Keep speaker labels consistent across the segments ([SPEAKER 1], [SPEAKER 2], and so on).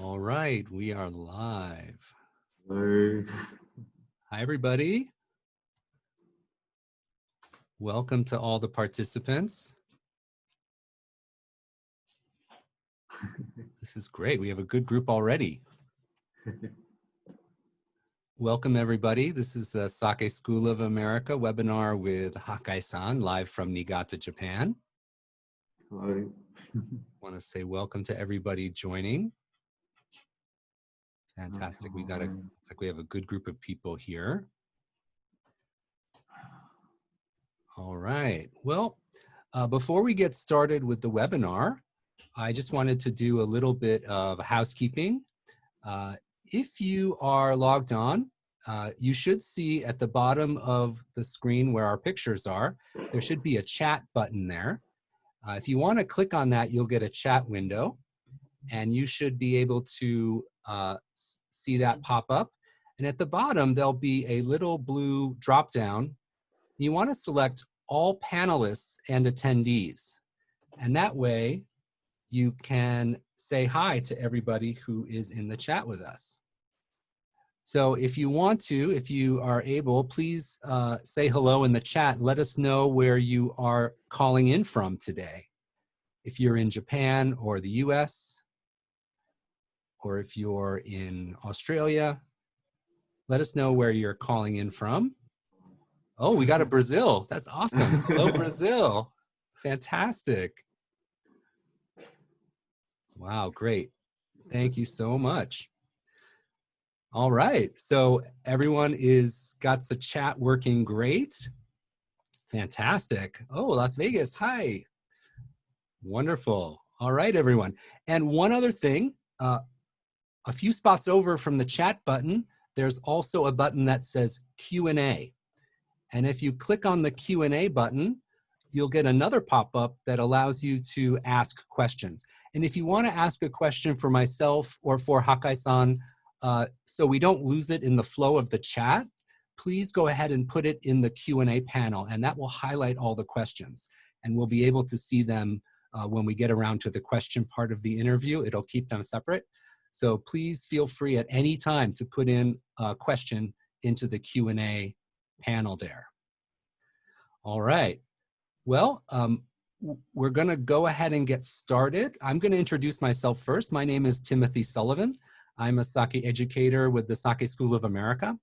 [SPEAKER 1] All right, we are live.
[SPEAKER 2] Hello.
[SPEAKER 1] Hi, everybody. Welcome to all the participants. This is great. We have a good group already. Welcome, everybody. This is the Sake School of America webinar with Hakkaisan, live from Niigata, Japan.
[SPEAKER 2] Hello.
[SPEAKER 1] I want to say welcome to everybody joining. Fantastic. Looks like we have a good group of people here. All right. Well, before we get started with the webinar, I just wanted to do a little bit of housekeeping. If you are logged on, you should see at the bottom of the screen where our pictures are, there should be a chat button there. If you want to click on that, you'll get a chat window, and you should be able to see that pop up. And at the bottom, there'll be a little blue drop down. You want to select all panelists and attendees. And that way, you can say hi to everybody who is in the chat with us. So if you want to, if you are able, please say hello in the chat. Let us know where you are calling in from today. If you're in Japan or the US, or if you're in Australia, let us know where you're calling in from. Oh, we got a Brazil. That's awesome. Hello, Brazil. Fantastic. Wow, great. Thank you so much. All right, so everyone is got the chat working great. Fantastic. Oh, Las Vegas, hi. Wonderful. All right, everyone. And one other thing, a few spots over from the chat button, there's also a button that says Q&A. And if you click on the Q&A button, you'll get another pop-up that allows you to ask questions. And if you want to ask a question for myself or for Hakkaisan, so we don't lose it in the flow of the chat, please go ahead and put it in the Q&A panel, and that will highlight all the questions. And we'll be able to see them when we get around to the question part of the interview. It'll keep them separate. So please feel free at any time to put in a question into the Q&A panel there. All right. Well, we're going to go ahead and get started. I'm going to introduce myself first. My name is Timothy Sullivan. I'm a sake educator with the Sake School of America.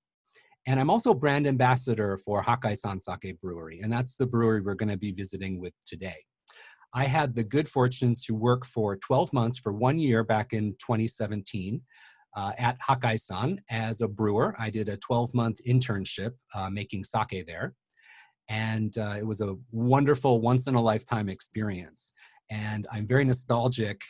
[SPEAKER 1] And I'm also brand ambassador for Hakkaisan Sake Brewery. And that's the brewery we're going to be visiting with today. I had the good fortune to work for 12 months for 1 year back in 2017 at Hakkaisan as a brewer. I did a 12-month internship making sake there. And it was a wonderful once-in-a-lifetime experience. And I'm very nostalgic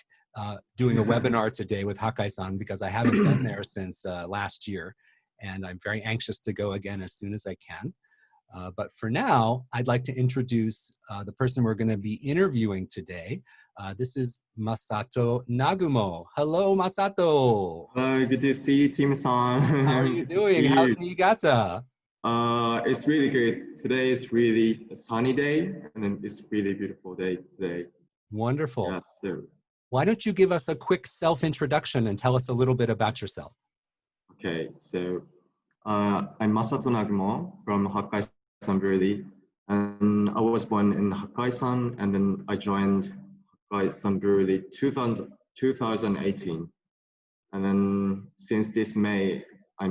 [SPEAKER 1] doing a webinar today with Hakkaisan because I haven't been there since last year. And I'm very anxious to go again as soon as I can. But for now, I'd like to introduce the person we're going to be interviewing today. This is Masato Nagumo. Hello, Masato.
[SPEAKER 2] Hello, good to see you, Tim-san.
[SPEAKER 1] How are you doing? How's Niigata?
[SPEAKER 2] It's really good. Today is really a sunny day, and then it's really beautiful day today.
[SPEAKER 1] Wonderful.
[SPEAKER 2] Yes, so.
[SPEAKER 1] Why don't you give us a quick self-introduction and tell us a little bit about yourself?
[SPEAKER 2] Okay, so I'm Masato Nagumo from Hakkaisan Brewery, and I was born in Hakkaisan, and then I joined Hakkaisan Brewery 2018, and then since this May, I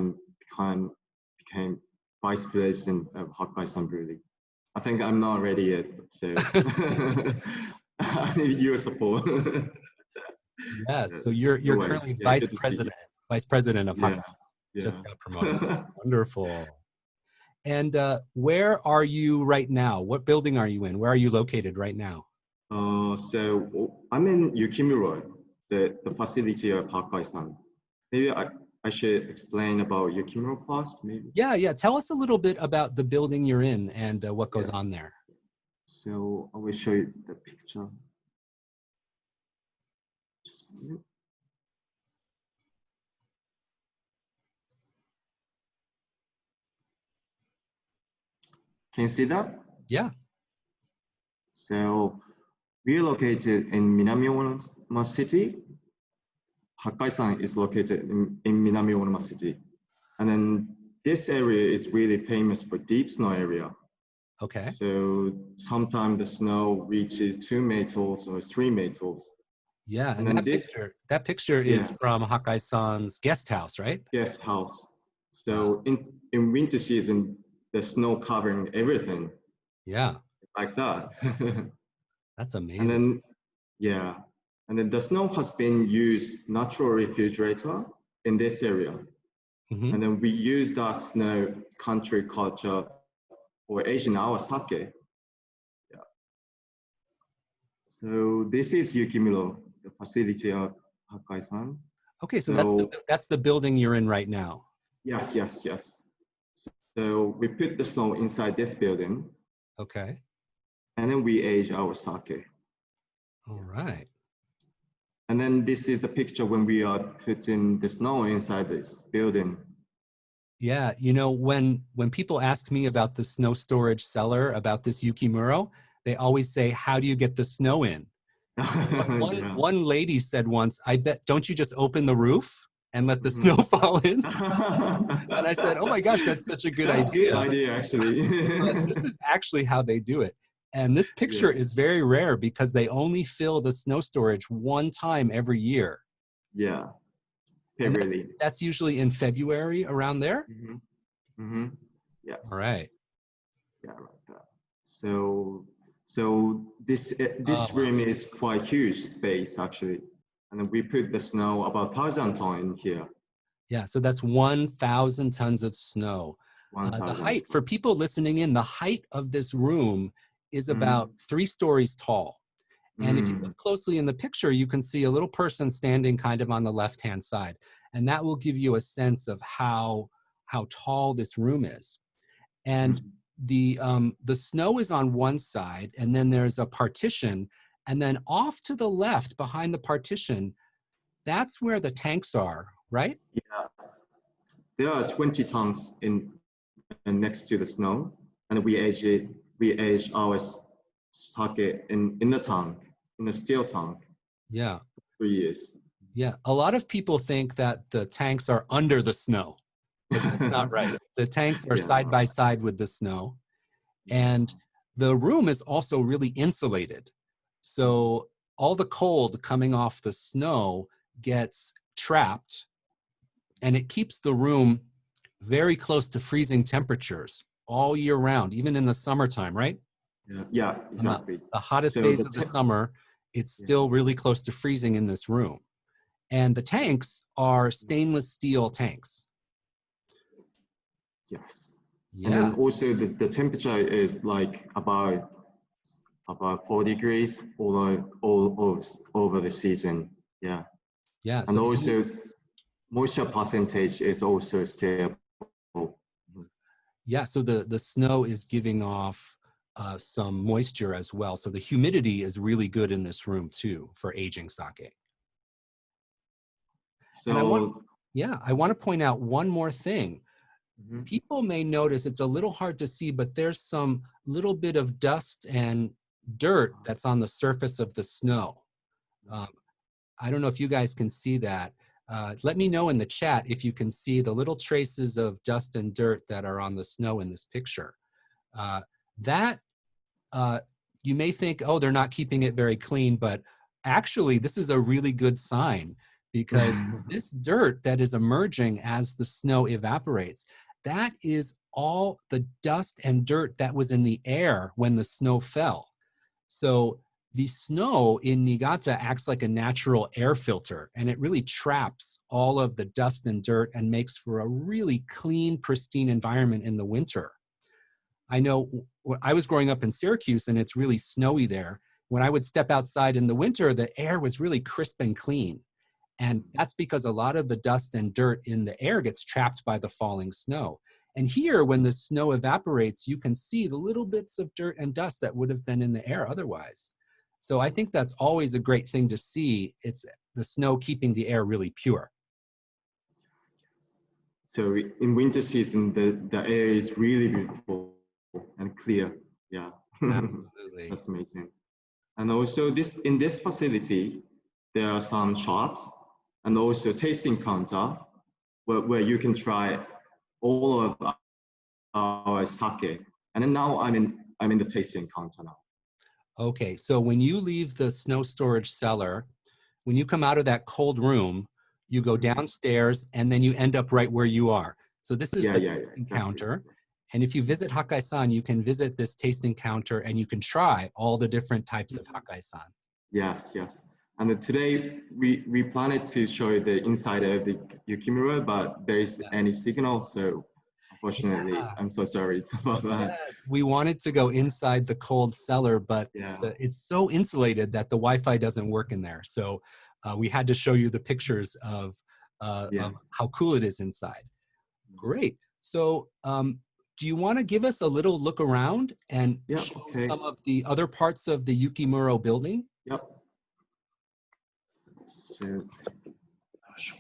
[SPEAKER 2] became vice president of Hakkaisan Brewery. I think I'm not ready yet, so I need your support.
[SPEAKER 1] Yes, so you're currently vice president of Hakkaisan.
[SPEAKER 2] Yeah.
[SPEAKER 1] Just got promoted. That's wonderful. And where are you right now? What building are you in? Where are you located right now?
[SPEAKER 2] So I'm in Yukimura, the facility of Hakkaisan. Maybe I should explain about Yukimura first, maybe.
[SPEAKER 1] Yeah. Tell us a little bit about the building you're in and what goes on there.
[SPEAKER 2] So I will show you the picture. Just a minute. Can you see that?
[SPEAKER 1] Yeah.
[SPEAKER 2] So we're located in Minamioma City. Hakkaisan is located in Minami Onuma City. And then this area is really famous for deep snow area.
[SPEAKER 1] Okay.
[SPEAKER 2] So sometimes the snow reaches 2 meters or 3 meters.
[SPEAKER 1] Yeah,
[SPEAKER 2] And
[SPEAKER 1] and
[SPEAKER 2] then
[SPEAKER 1] that picture is
[SPEAKER 2] yeah,
[SPEAKER 1] from Hakkaisan's guest house, right?
[SPEAKER 2] guest house.
[SPEAKER 1] Wow.
[SPEAKER 2] So in winter season, the snow covering everything
[SPEAKER 1] Yeah,
[SPEAKER 2] like that.
[SPEAKER 1] that's
[SPEAKER 2] And
[SPEAKER 1] amazing.
[SPEAKER 2] then, yeah, and then the snow has been used natural refrigerator in this area.
[SPEAKER 1] Hmm.
[SPEAKER 2] And then we use that snow country culture or Asian our sake. Yeah. So this is Yukimuro, the facility of Hakkaisan.
[SPEAKER 1] Okay, so
[SPEAKER 2] So
[SPEAKER 1] that's the building you're in right now.
[SPEAKER 2] yes, yes, yes. So we put the snow inside this building,
[SPEAKER 1] Okay.
[SPEAKER 2] and then we age our sake.
[SPEAKER 1] All right.
[SPEAKER 2] And then this is the picture when we are putting the snow inside this building.
[SPEAKER 1] Yeah, you know, when people ask me about the snow storage cellar, about this Yukimuro, they always say, "How do you get the snow in?" One
[SPEAKER 2] Yeah.
[SPEAKER 1] one lady said once, "I bet, don't you just open the roof and let the snow
[SPEAKER 2] Mhm.
[SPEAKER 1] fall in?" And I said, "Oh my gosh, that's such a good
[SPEAKER 2] That's good
[SPEAKER 1] idea."
[SPEAKER 2] idea, actually.
[SPEAKER 1] But this is actually how they do it. And this picture
[SPEAKER 2] Yeah,
[SPEAKER 1] is very rare because they only fill the snow storage one time every year.
[SPEAKER 2] yeah,
[SPEAKER 1] And
[SPEAKER 2] February.
[SPEAKER 1] that's usually in February around there.
[SPEAKER 2] Mm-hmm. Mm-hmm.
[SPEAKER 1] All
[SPEAKER 2] Yes.
[SPEAKER 1] right.
[SPEAKER 2] Yeah, right there. So
[SPEAKER 1] Oh,
[SPEAKER 2] this
[SPEAKER 1] wow.
[SPEAKER 2] room is quite huge space actually, and then we put the snow about 1,000 ton in here.
[SPEAKER 1] Yeah, so that's 1,000 tons of snow. The
[SPEAKER 2] 1,000
[SPEAKER 1] height, for
[SPEAKER 2] ton.
[SPEAKER 1] people listening in, the height of this room is about
[SPEAKER 2] Mm,
[SPEAKER 1] 3 stories tall. And if you
[SPEAKER 2] mm,
[SPEAKER 1] look closely in the picture, you can see a little person standing kind of on the left-hand side. And that will give you a sense of how tall this room is. And
[SPEAKER 2] mm.
[SPEAKER 1] the snow is on one side, and then there's a partition. And then off to the left, behind the partition, that's where the tanks are, right?
[SPEAKER 2] Yeah, there are 20 tons in next to the snow, and we age it. We age our sake in the tank, in a steel tank,
[SPEAKER 1] Yeah.
[SPEAKER 2] 3 years.
[SPEAKER 1] Yeah, a lot of people think that the tanks are under the snow, but that's not right. The tanks are
[SPEAKER 2] Yeah,
[SPEAKER 1] side by side with the snow,
[SPEAKER 2] yeah.
[SPEAKER 1] and the room is also really insulated. So all the cold coming off the snow gets trapped, and it keeps the room very close to freezing temperatures all year round, even in the summertime, right?
[SPEAKER 2] Yeah, yeah,
[SPEAKER 1] On
[SPEAKER 2] exactly.
[SPEAKER 1] the hottest
[SPEAKER 2] So
[SPEAKER 1] days of the summer, it's
[SPEAKER 2] yeah,
[SPEAKER 1] still really close to freezing in this room. And the
[SPEAKER 2] yeah,
[SPEAKER 1] tanks are stainless steel tanks.
[SPEAKER 2] yes. And
[SPEAKER 1] Yeah,
[SPEAKER 2] then also the temperature is like about 4 degrees all over the season. Yeah.
[SPEAKER 1] yeah.
[SPEAKER 2] And
[SPEAKER 1] So
[SPEAKER 2] also moisture percentage is also stable. Mhm.
[SPEAKER 1] yeah, so the snow is giving off some moisture as well. So the humidity is really good in this room too for aging sake. And
[SPEAKER 2] So
[SPEAKER 1] I want to point out one more thing.
[SPEAKER 2] mhm,
[SPEAKER 1] People may notice it's a little hard to see, but there's some little bit of dust and dirt that's on the surface of the snow. Um, I don't know if you guys can see that. Let me know in the chat if you can see the little traces of dust and dirt that are on the snow in this picture. Uh, that uh, you may think, oh, they're not keeping it very clean, but actually this is a really good sign because this dirt that is emerging as the snow evaporates, that is all the dust and dirt that was in the air when the snow fell. So the snow in Niigata acts like a natural air filter, and it really traps all of the dust and dirt and makes for a really clean, pristine environment in the winter. I know I was growing up in Syracuse and it's really snowy there. When I would step outside in the winter, the air was really crisp and clean. And that's because a lot of the dust and dirt in the air gets trapped by the falling snow. And here, when the snow evaporates, you can see the little bits of dirt and dust that would have been in the air otherwise. So I think that's always a great thing to see. It's the snow keeping the air really pure.
[SPEAKER 2] so in winter season, the air is really beautiful and clear. Yeah,
[SPEAKER 1] Absolutely.
[SPEAKER 2] that's amazing. And also this in this facility, there are some shops. and also tasting counter where you can try all of our sake. And then now I'm in the tasting counter now.
[SPEAKER 1] Okay, so when you leave the snow storage cellar, when you come out of that cold room, you go downstairs and then you end up right where you are. So this is the tasting
[SPEAKER 2] Exactly.
[SPEAKER 1] counter. And if you visit Hakkaisan, you can visit this tasting counter and you can try all the different types of Hakkaisan.
[SPEAKER 2] Yes. And today we planned to show you the inside of the Yukimura, but there is any signal, so unfortunately, I'm so sorry about that.
[SPEAKER 1] Yes, we wanted to go inside the cold cellar, but it's so insulated that the Wi-Fi doesn't work in there. So we had to show you the pictures of how cool it is inside. Great. So do you want to give us a little look around and show some of the other parts of the Yukimuro building?
[SPEAKER 2] Yep. So I'll show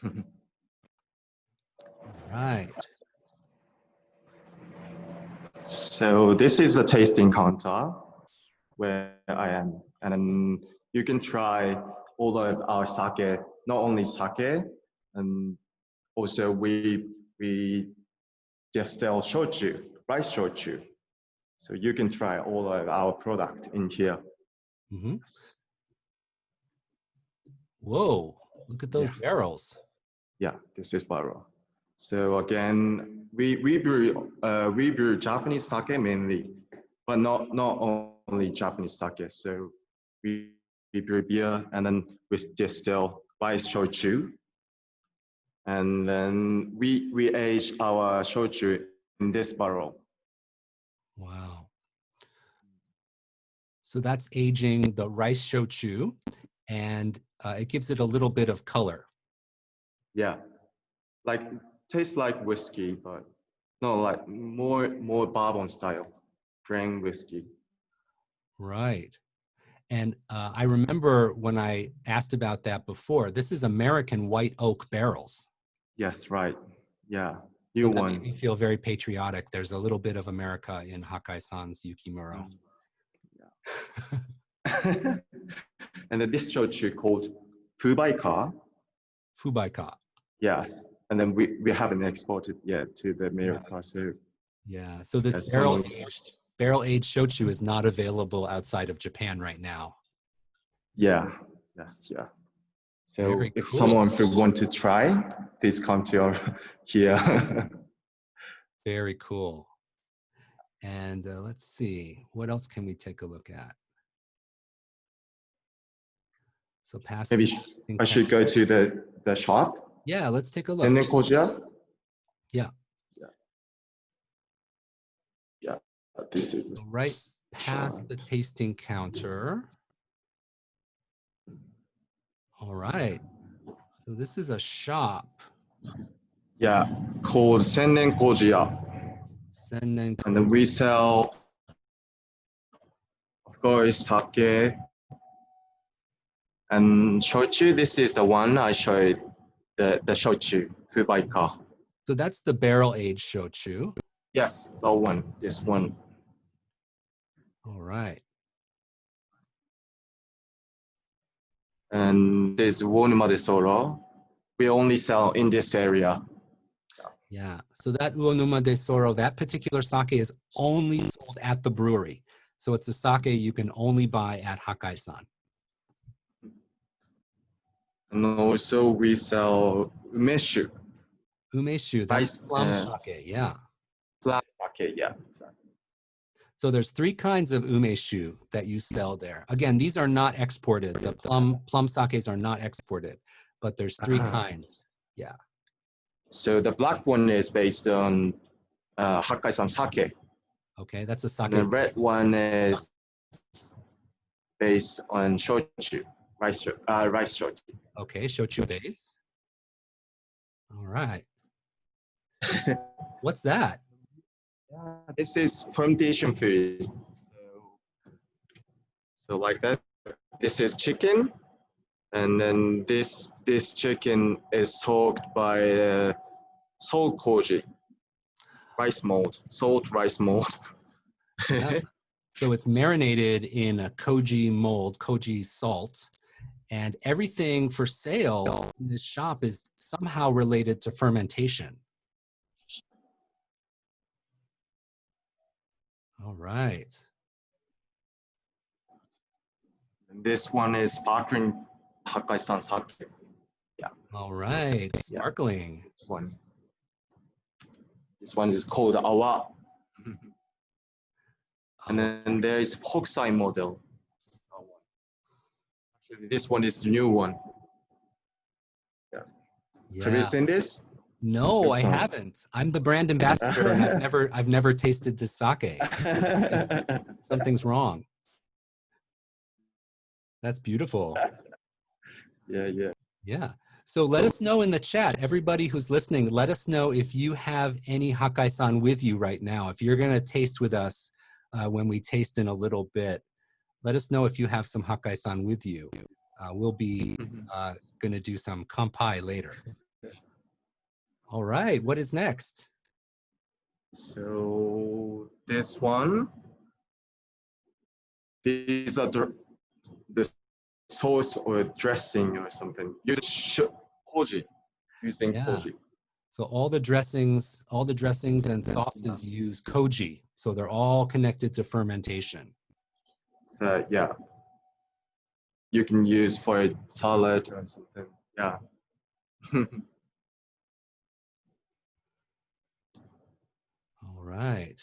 [SPEAKER 2] you.
[SPEAKER 1] Right.
[SPEAKER 2] So this is a tasting counter where I am, and then you can try all of our sake, not only sake, and also we just sell shochu, rice shochu. So you can try all of our product in here.
[SPEAKER 1] Mm-hmm. Whoa, look at those barrels.
[SPEAKER 2] Yeah, this is barrel. So again, we brew Japanese sake mainly, but not only Japanese sake. So we brew beer, and then we distill rice shochu, and then we age our shochu in this barrel.
[SPEAKER 1] Wow. So that's aging the rice shochu, and it gives it a little bit of color.
[SPEAKER 2] Yeah, like tastes like whiskey, but no, like more bourbon style, grain whiskey.
[SPEAKER 1] Right. And I remember when I asked about that before, this is American white oak barrels.
[SPEAKER 2] Yes, right. Yeah,
[SPEAKER 1] So
[SPEAKER 2] new
[SPEAKER 1] that
[SPEAKER 2] one.
[SPEAKER 1] made me feel very patriotic. There's a little bit of America in Hakkaisan's Yukimuro.
[SPEAKER 2] Yeah. And then this shochu called Fubaika.
[SPEAKER 1] Fubaika.
[SPEAKER 2] Yes. And then we haven't exported yet to the America.
[SPEAKER 1] Right.
[SPEAKER 2] So
[SPEAKER 1] yeah. So this barrel aged shochu is not available outside of Japan right now.
[SPEAKER 2] yeah. Yes. Yeah. So
[SPEAKER 1] Very
[SPEAKER 2] if
[SPEAKER 1] cool.
[SPEAKER 2] someone would want to try, please come to our here.
[SPEAKER 1] Very cool. And let's see, what else can we take a look at? So past
[SPEAKER 2] Maybe I should go to the shop.
[SPEAKER 1] Yeah, let's take a look.
[SPEAKER 2] And then Koja.
[SPEAKER 1] Yeah.
[SPEAKER 2] Yeah. This is
[SPEAKER 1] So right past the tasting counter. All right. So this is a shop.
[SPEAKER 2] Yeah, called Sennen Koja.
[SPEAKER 1] Sennen.
[SPEAKER 2] And then we sell, of course, sake and shochu. This is the one I showed, the shochu, Fubaika.
[SPEAKER 1] So that's the barrel aged shochu.
[SPEAKER 2] Yes, that one, this one.
[SPEAKER 1] All right.
[SPEAKER 2] And there's Uonuma de Soro. We only sell in this area.
[SPEAKER 1] Yeah, so that Uonuma de Soro, that particular sake is only sold at the brewery. So it's a sake you can only buy at Hakkaisan.
[SPEAKER 2] And also we sell umeshu.
[SPEAKER 1] Umeshu, that's plum sake, yeah.
[SPEAKER 2] Plum sake, yeah.
[SPEAKER 1] So there's 3 kinds of umeshu that you sell there. Again, these are not exported. The plum sakes are not exported, but there's 3 kinds. Yeah.
[SPEAKER 2] So the black one is based on Hakkaisan sake.
[SPEAKER 1] Okay, that's a sake.
[SPEAKER 2] And the red one is based on shochu, rice shochu.
[SPEAKER 1] Okay, shochu base. All right. What's that?
[SPEAKER 2] Yeah, this is fermentation food. So like that. This is chicken, and then this chicken is soaked by salt koji, rice mold, salt rice mold.
[SPEAKER 1] Yeah. So it's marinated in a koji mold, koji salt, and everything for sale in this shop is somehow related to fermentation. All right.
[SPEAKER 2] This one is sparkling Hakkaisan sake. Yeah.
[SPEAKER 1] All right.
[SPEAKER 2] Yeah.
[SPEAKER 1] Sparkling.
[SPEAKER 2] This one is called Awa. And
[SPEAKER 1] Oh,
[SPEAKER 2] then there is Hokusai model. Actually, this one is the new one. Yeah. Have you
[SPEAKER 1] yeah.
[SPEAKER 2] seen this?
[SPEAKER 1] No, I haven't. I'm the brand ambassador and I've never tasted this sake. Something's wrong. That's beautiful.
[SPEAKER 2] Yeah.
[SPEAKER 1] Yeah. So let us know in the chat, everybody who's listening, let us know if you have any Hakkaisan with you right now. If you're going to taste with us when we taste in a little bit, let us know if you have some Hakkaisan with you. We'll be going to do some kanpai later. All right. What is next?
[SPEAKER 2] So this one, these are the sauce or dressing or something. Koji, using koji.
[SPEAKER 1] So all the dressings and sauces use koji. So they're all connected to fermentation.
[SPEAKER 2] So yeah, you can use for a salad or something. Yeah.
[SPEAKER 1] All right.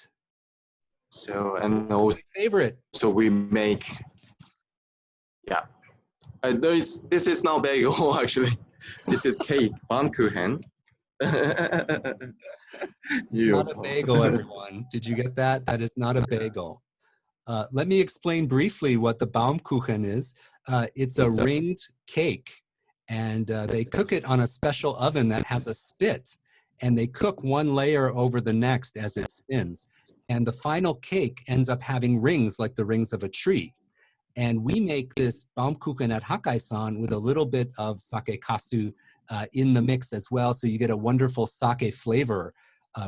[SPEAKER 2] So and also
[SPEAKER 1] favorite.
[SPEAKER 2] So we make. Yeah. This is not bagel actually. This is cake, Baumkuchen.
[SPEAKER 1] It's not a bagel, everyone. Did you get that? That is not a bagel. Let me explain briefly what the Baumkuchen is. It's a ringed cake, and they cook it on a special oven that has a spit, and they cook one layer over the next as it spins. And the final cake ends up having rings like the rings of a tree. And we make this Baumkuchen at Hakkaisan with a little bit of sake kasu in the mix as well. So you get a wonderful sake flavor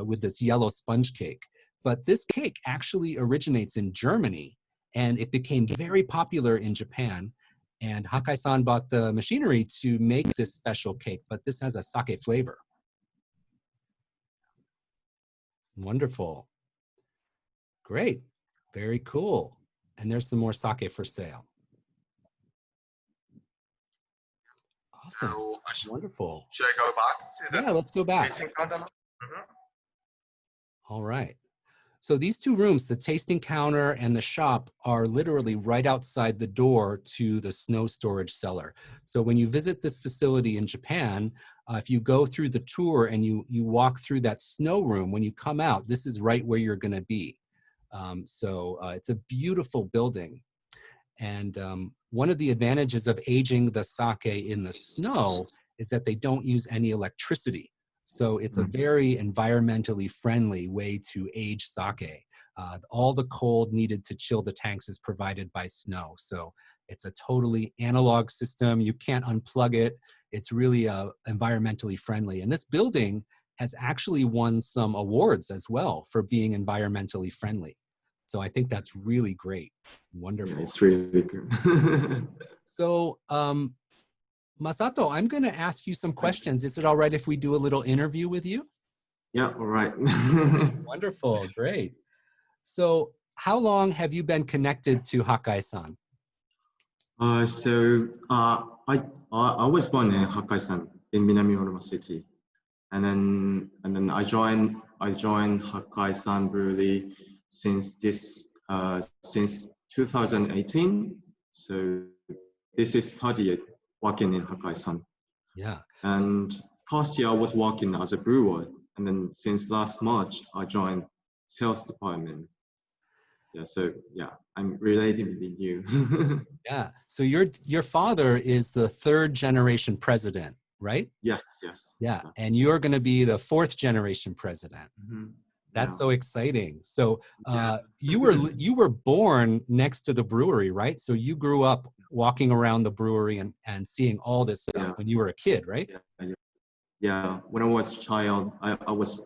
[SPEAKER 1] with this yellow sponge cake. But this cake actually originates in Germany, and it became very popular in Japan. And Hakkaisan bought the machinery to make this special cake, but this has a sake flavor. Wonderful. Great. Very cool. And there's some more sake for sale. Awesome. So, wonderful.
[SPEAKER 2] Should I go back to the
[SPEAKER 1] let's go back. All right. So these two rooms, the tasting counter and the shop, are literally right outside the door to the snow storage cellar. So when you visit this facility in Japan, if you go through the tour and you walk through that snow room, when you come out, this is right where you're going to be. It's a beautiful building. And one of the advantages of aging the sake in the snow is that they don't use any electricity. So it's a very environmentally friendly way to age sake. All the cold needed to chill the tanks is provided by snow. So it's a totally analog system. You can't unplug it. It's really environmentally friendly. And this building has actually won some awards as well for being environmentally friendly. So I think that's really great. Wonderful.
[SPEAKER 2] Yeah, it's really good.
[SPEAKER 1] So, Masato, I'm going to ask you some questions. Is it all right if we do a little interview with you?
[SPEAKER 2] Yeah, all right.
[SPEAKER 1] Wonderful, great. So, how long have you been connected to Hakkaisan?
[SPEAKER 2] I was born in Hakkaisan in Minami City, and then I joined Hakkaisan Brewery since 2018. So this is 30th working in Hakkaisan.
[SPEAKER 1] Yeah.
[SPEAKER 2] And first year I was working as a brewer, and then since last March I joined sales department. Yeah, so yeah, I'm relatively new.
[SPEAKER 1] Yeah. So your father is the third generation president, right?
[SPEAKER 2] Yes.
[SPEAKER 1] Yeah. And you're going to be the fourth generation president. That's so exciting. So you were born next to the brewery, right? So you grew up walking around the brewery and seeing all this stuff when you were a kid, right?
[SPEAKER 2] Yeah. When I was a child, I was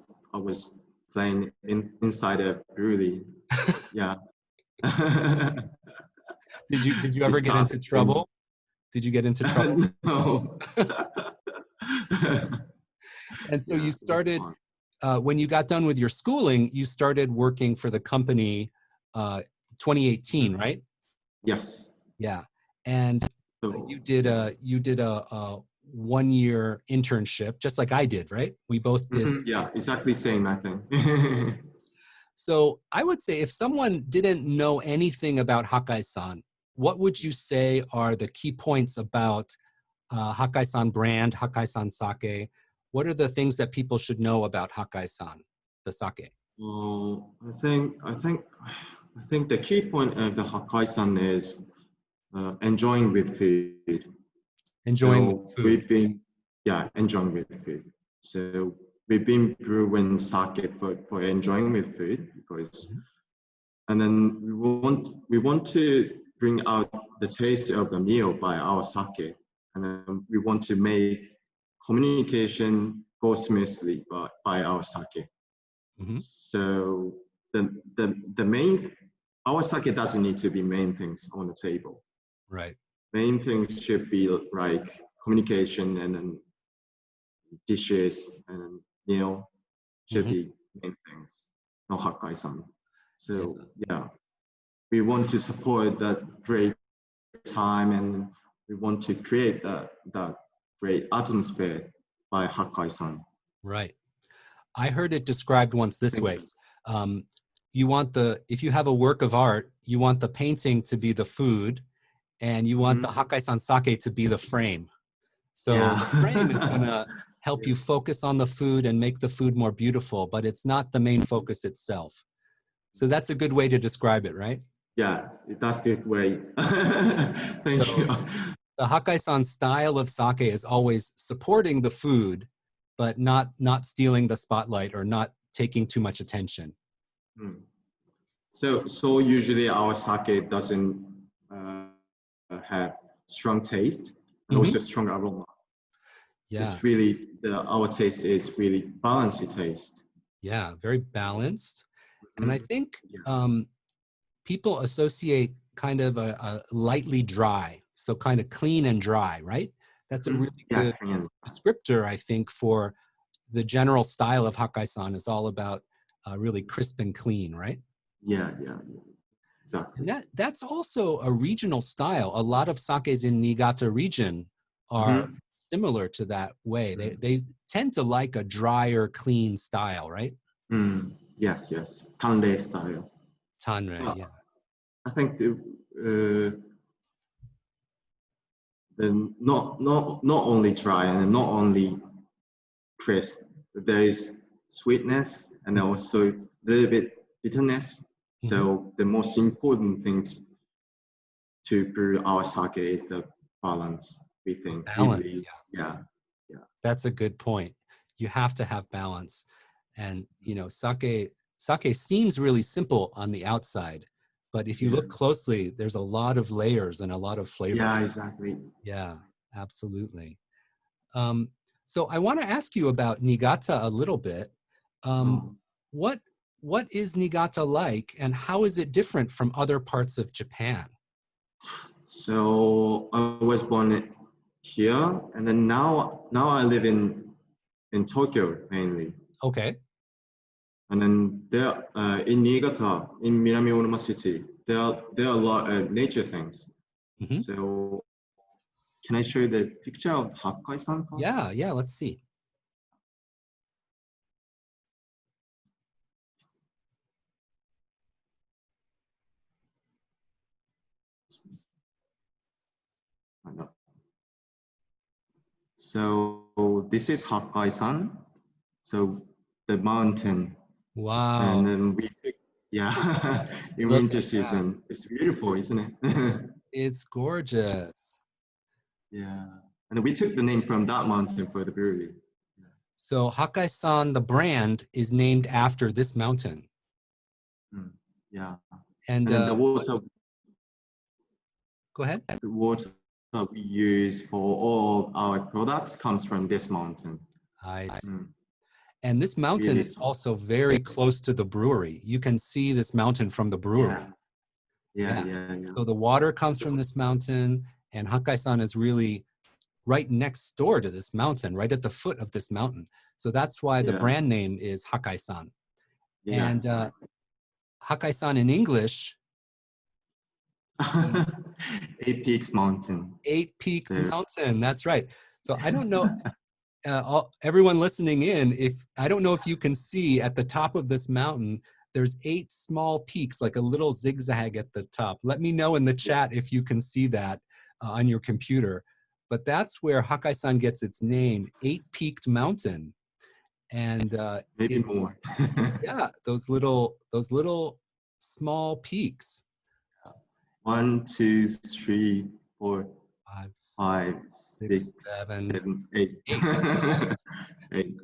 [SPEAKER 2] playing inside a brewery. Yeah.
[SPEAKER 1] Did you
[SPEAKER 2] To
[SPEAKER 1] ever get
[SPEAKER 2] start
[SPEAKER 1] into
[SPEAKER 2] and
[SPEAKER 1] trouble? Did you get into trouble?
[SPEAKER 2] no.
[SPEAKER 1] And so
[SPEAKER 2] Yeah,
[SPEAKER 1] you
[SPEAKER 2] that's
[SPEAKER 1] started,
[SPEAKER 2] fun.
[SPEAKER 1] when you got done with your schooling, you started working for the company, uh, 2018,
[SPEAKER 2] Mhm.
[SPEAKER 1] right?
[SPEAKER 2] Yes.
[SPEAKER 1] Yeah. And
[SPEAKER 2] So
[SPEAKER 1] you did a 1 year internship, just like I did, right? We both did the same
[SPEAKER 2] yeah,
[SPEAKER 1] thing.
[SPEAKER 2] exactly same, I think.
[SPEAKER 1] So I would say if someone didn't know anything about Hakkaisan, what would you say are the key points about Hakkaisan brand, Hakkaisan sake? What are the things that people should know about Hakkaisan, the sake?
[SPEAKER 2] Well, I think the key point of the Hakkaisan is enjoying with food.
[SPEAKER 1] Enjoying with
[SPEAKER 2] So
[SPEAKER 1] food.
[SPEAKER 2] we've been, yeah, enjoying with food. So we've been brewing sake for enjoying with food because,
[SPEAKER 1] Mhm.
[SPEAKER 2] and then we want to bring out the taste of the meal by our sake, and then we want to make communication go smoothly by our sake.
[SPEAKER 1] Mhm.
[SPEAKER 2] So the main our sake doesn't need to be main things on the table.
[SPEAKER 1] Right.
[SPEAKER 2] Main things should be like communication and then dishes and meal should
[SPEAKER 1] Mhm.
[SPEAKER 2] be main things, no Hakkaisan.
[SPEAKER 1] Yeah.
[SPEAKER 2] So yeah, we want to support that great time and we want to create that great atmosphere by Hakkaisan.
[SPEAKER 1] Right. I heard it described once this
[SPEAKER 2] Thank
[SPEAKER 1] way.
[SPEAKER 2] you.
[SPEAKER 1] Um, if you have a work of art, you want the painting to be the food, and you want the
[SPEAKER 2] Mhm.
[SPEAKER 1] Hakkaisan sake to be the frame. So
[SPEAKER 2] Yeah.
[SPEAKER 1] the frame is going to help you focus on the food and make the food more beautiful, but it's not the main focus itself. So that's a good way to describe it, right?
[SPEAKER 2] Yeah, that's good way. Thank
[SPEAKER 1] So
[SPEAKER 2] you.
[SPEAKER 1] the Hakkaisan style of sake is always supporting the food, but not stealing the spotlight or not taking too much attention.
[SPEAKER 2] Hmm. So usually our sake doesn't have strong taste and
[SPEAKER 1] Hmm.
[SPEAKER 2] also strong aroma.
[SPEAKER 1] Yeah,
[SPEAKER 2] It's really our taste is really balanced taste.
[SPEAKER 1] yeah, very balanced. And I
[SPEAKER 2] Mhm.
[SPEAKER 1] think
[SPEAKER 2] Yeah.
[SPEAKER 1] people associate kind of a lightly dry, so kind of clean and dry, right? That's a really
[SPEAKER 2] Yeah,
[SPEAKER 1] good
[SPEAKER 2] Korean.
[SPEAKER 1] descriptor, I think, for the general style of Hakkaisan is all about really crisp and clean, right?
[SPEAKER 2] Yeah,
[SPEAKER 1] And
[SPEAKER 2] exactly.
[SPEAKER 1] that's also a regional style. A lot of sakes in Niigata region are
[SPEAKER 2] Hmm.
[SPEAKER 1] similar to that way. They tend to like a drier, clean style, right?
[SPEAKER 2] Yes. Tanrei style.
[SPEAKER 1] Tanre,
[SPEAKER 2] But
[SPEAKER 1] yeah.
[SPEAKER 2] I think the not only dry and not only crisp. There is sweetness and also a little bit bitterness.
[SPEAKER 1] Hmm.
[SPEAKER 2] So the most important things to brew our sake is the balance. We
[SPEAKER 1] A
[SPEAKER 2] think
[SPEAKER 1] balance, yeah.
[SPEAKER 2] yeah, yeah,
[SPEAKER 1] That's a good point. You have to have balance. And sake seems really simple on the outside, but if you
[SPEAKER 2] yeah,
[SPEAKER 1] look closely, there's a lot of layers and a lot of
[SPEAKER 2] yeah,
[SPEAKER 1] flavors.
[SPEAKER 2] exactly.
[SPEAKER 1] Yeah, absolutely. Um, so I want to ask you about Niigata a little bit. Um,
[SPEAKER 2] Oh,
[SPEAKER 1] what what is Niigata like, and how is it different from other parts of Japan?
[SPEAKER 2] so I was born here, and then now I live in Tokyo mainly.
[SPEAKER 1] Okay.
[SPEAKER 2] And then there in Niigata, in Minami City, there are a lot of nature things.
[SPEAKER 1] Hmm.
[SPEAKER 2] So can I show you the picture of Hakkaisan first?
[SPEAKER 1] Yeah, yeah. Let's see.
[SPEAKER 2] I know. So this is Hakkaisan. So the mountain, and
[SPEAKER 1] Wow.
[SPEAKER 2] then we took, yeah, in
[SPEAKER 1] Look
[SPEAKER 2] winter
[SPEAKER 1] at that.
[SPEAKER 2] season. It's beautiful, isn't it?
[SPEAKER 1] It's gorgeous.
[SPEAKER 2] Yeah, and we took the name from that mountain for the brewery.
[SPEAKER 1] So Hakkaisan, the brand, is named after this mountain.
[SPEAKER 2] Mm, yeah,
[SPEAKER 1] And
[SPEAKER 2] and then
[SPEAKER 1] go ahead.
[SPEAKER 2] the water we use for all our products comes from this mountain.
[SPEAKER 1] I see.
[SPEAKER 2] Mm.
[SPEAKER 1] And this mountain
[SPEAKER 2] Really
[SPEAKER 1] is
[SPEAKER 2] tall.
[SPEAKER 1] also very close to the brewery. You can see this mountain from the brewery.
[SPEAKER 2] Yeah, yeah,
[SPEAKER 1] Yeah.
[SPEAKER 2] yeah, yeah.
[SPEAKER 1] So the water comes from this mountain, and Hakkaisan is really right next door to this mountain, right at the foot of this mountain. So that's why the
[SPEAKER 2] Yeah,
[SPEAKER 1] brand name is Hakkaisan.
[SPEAKER 2] yeah,
[SPEAKER 1] And
[SPEAKER 2] right.
[SPEAKER 1] Hakkaisan in English is
[SPEAKER 2] Eight Peaks Mountain.
[SPEAKER 1] Eight Peaks
[SPEAKER 2] So
[SPEAKER 1] Mountain. That's right. So I don't know, everyone listening in, if I don't know if you can see at the top of this mountain, there's 8 small peaks, like a little zigzag at the top. Let me know in the
[SPEAKER 2] yeah,
[SPEAKER 1] chat if you can see that on your computer. But that's where Hakkaisan gets its name, 8-peaked mountain. And
[SPEAKER 2] maybe
[SPEAKER 1] it's,
[SPEAKER 2] more.
[SPEAKER 1] yeah, those little small peaks.
[SPEAKER 2] One, two, three, four,
[SPEAKER 1] 5,
[SPEAKER 2] five,
[SPEAKER 1] 6,
[SPEAKER 2] six,
[SPEAKER 1] 7,
[SPEAKER 2] seven, eight.
[SPEAKER 1] 8. Yes.
[SPEAKER 2] Eight.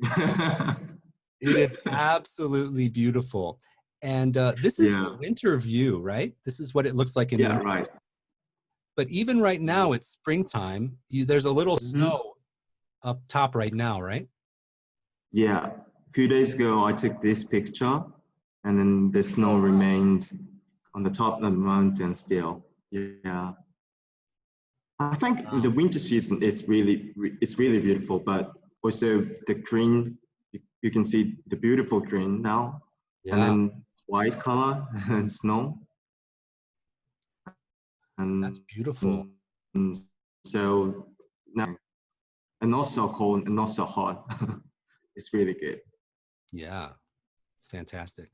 [SPEAKER 1] It is absolutely beautiful. And this is
[SPEAKER 2] Yeah,
[SPEAKER 1] the winter view, right? This is what it looks like in
[SPEAKER 2] yeah,
[SPEAKER 1] winter.
[SPEAKER 2] right.
[SPEAKER 1] But even right now,
[SPEAKER 2] So,
[SPEAKER 1] it's springtime. There's a little
[SPEAKER 2] mhm.
[SPEAKER 1] snow up top right now, right?
[SPEAKER 2] Yeah, a few days ago, I took this picture, and then the snow remains on the top of the mountain still. Yeah. I think the
[SPEAKER 1] Wow.
[SPEAKER 2] winter season is it's really beautiful, but also the green, you can see the beautiful green now, and
[SPEAKER 1] Yeah,
[SPEAKER 2] then white color and snow,
[SPEAKER 1] that's
[SPEAKER 2] and,
[SPEAKER 1] beautiful.
[SPEAKER 2] and so now and not so cold and not so hot. It's really good.
[SPEAKER 1] Yeah, it's fantastic.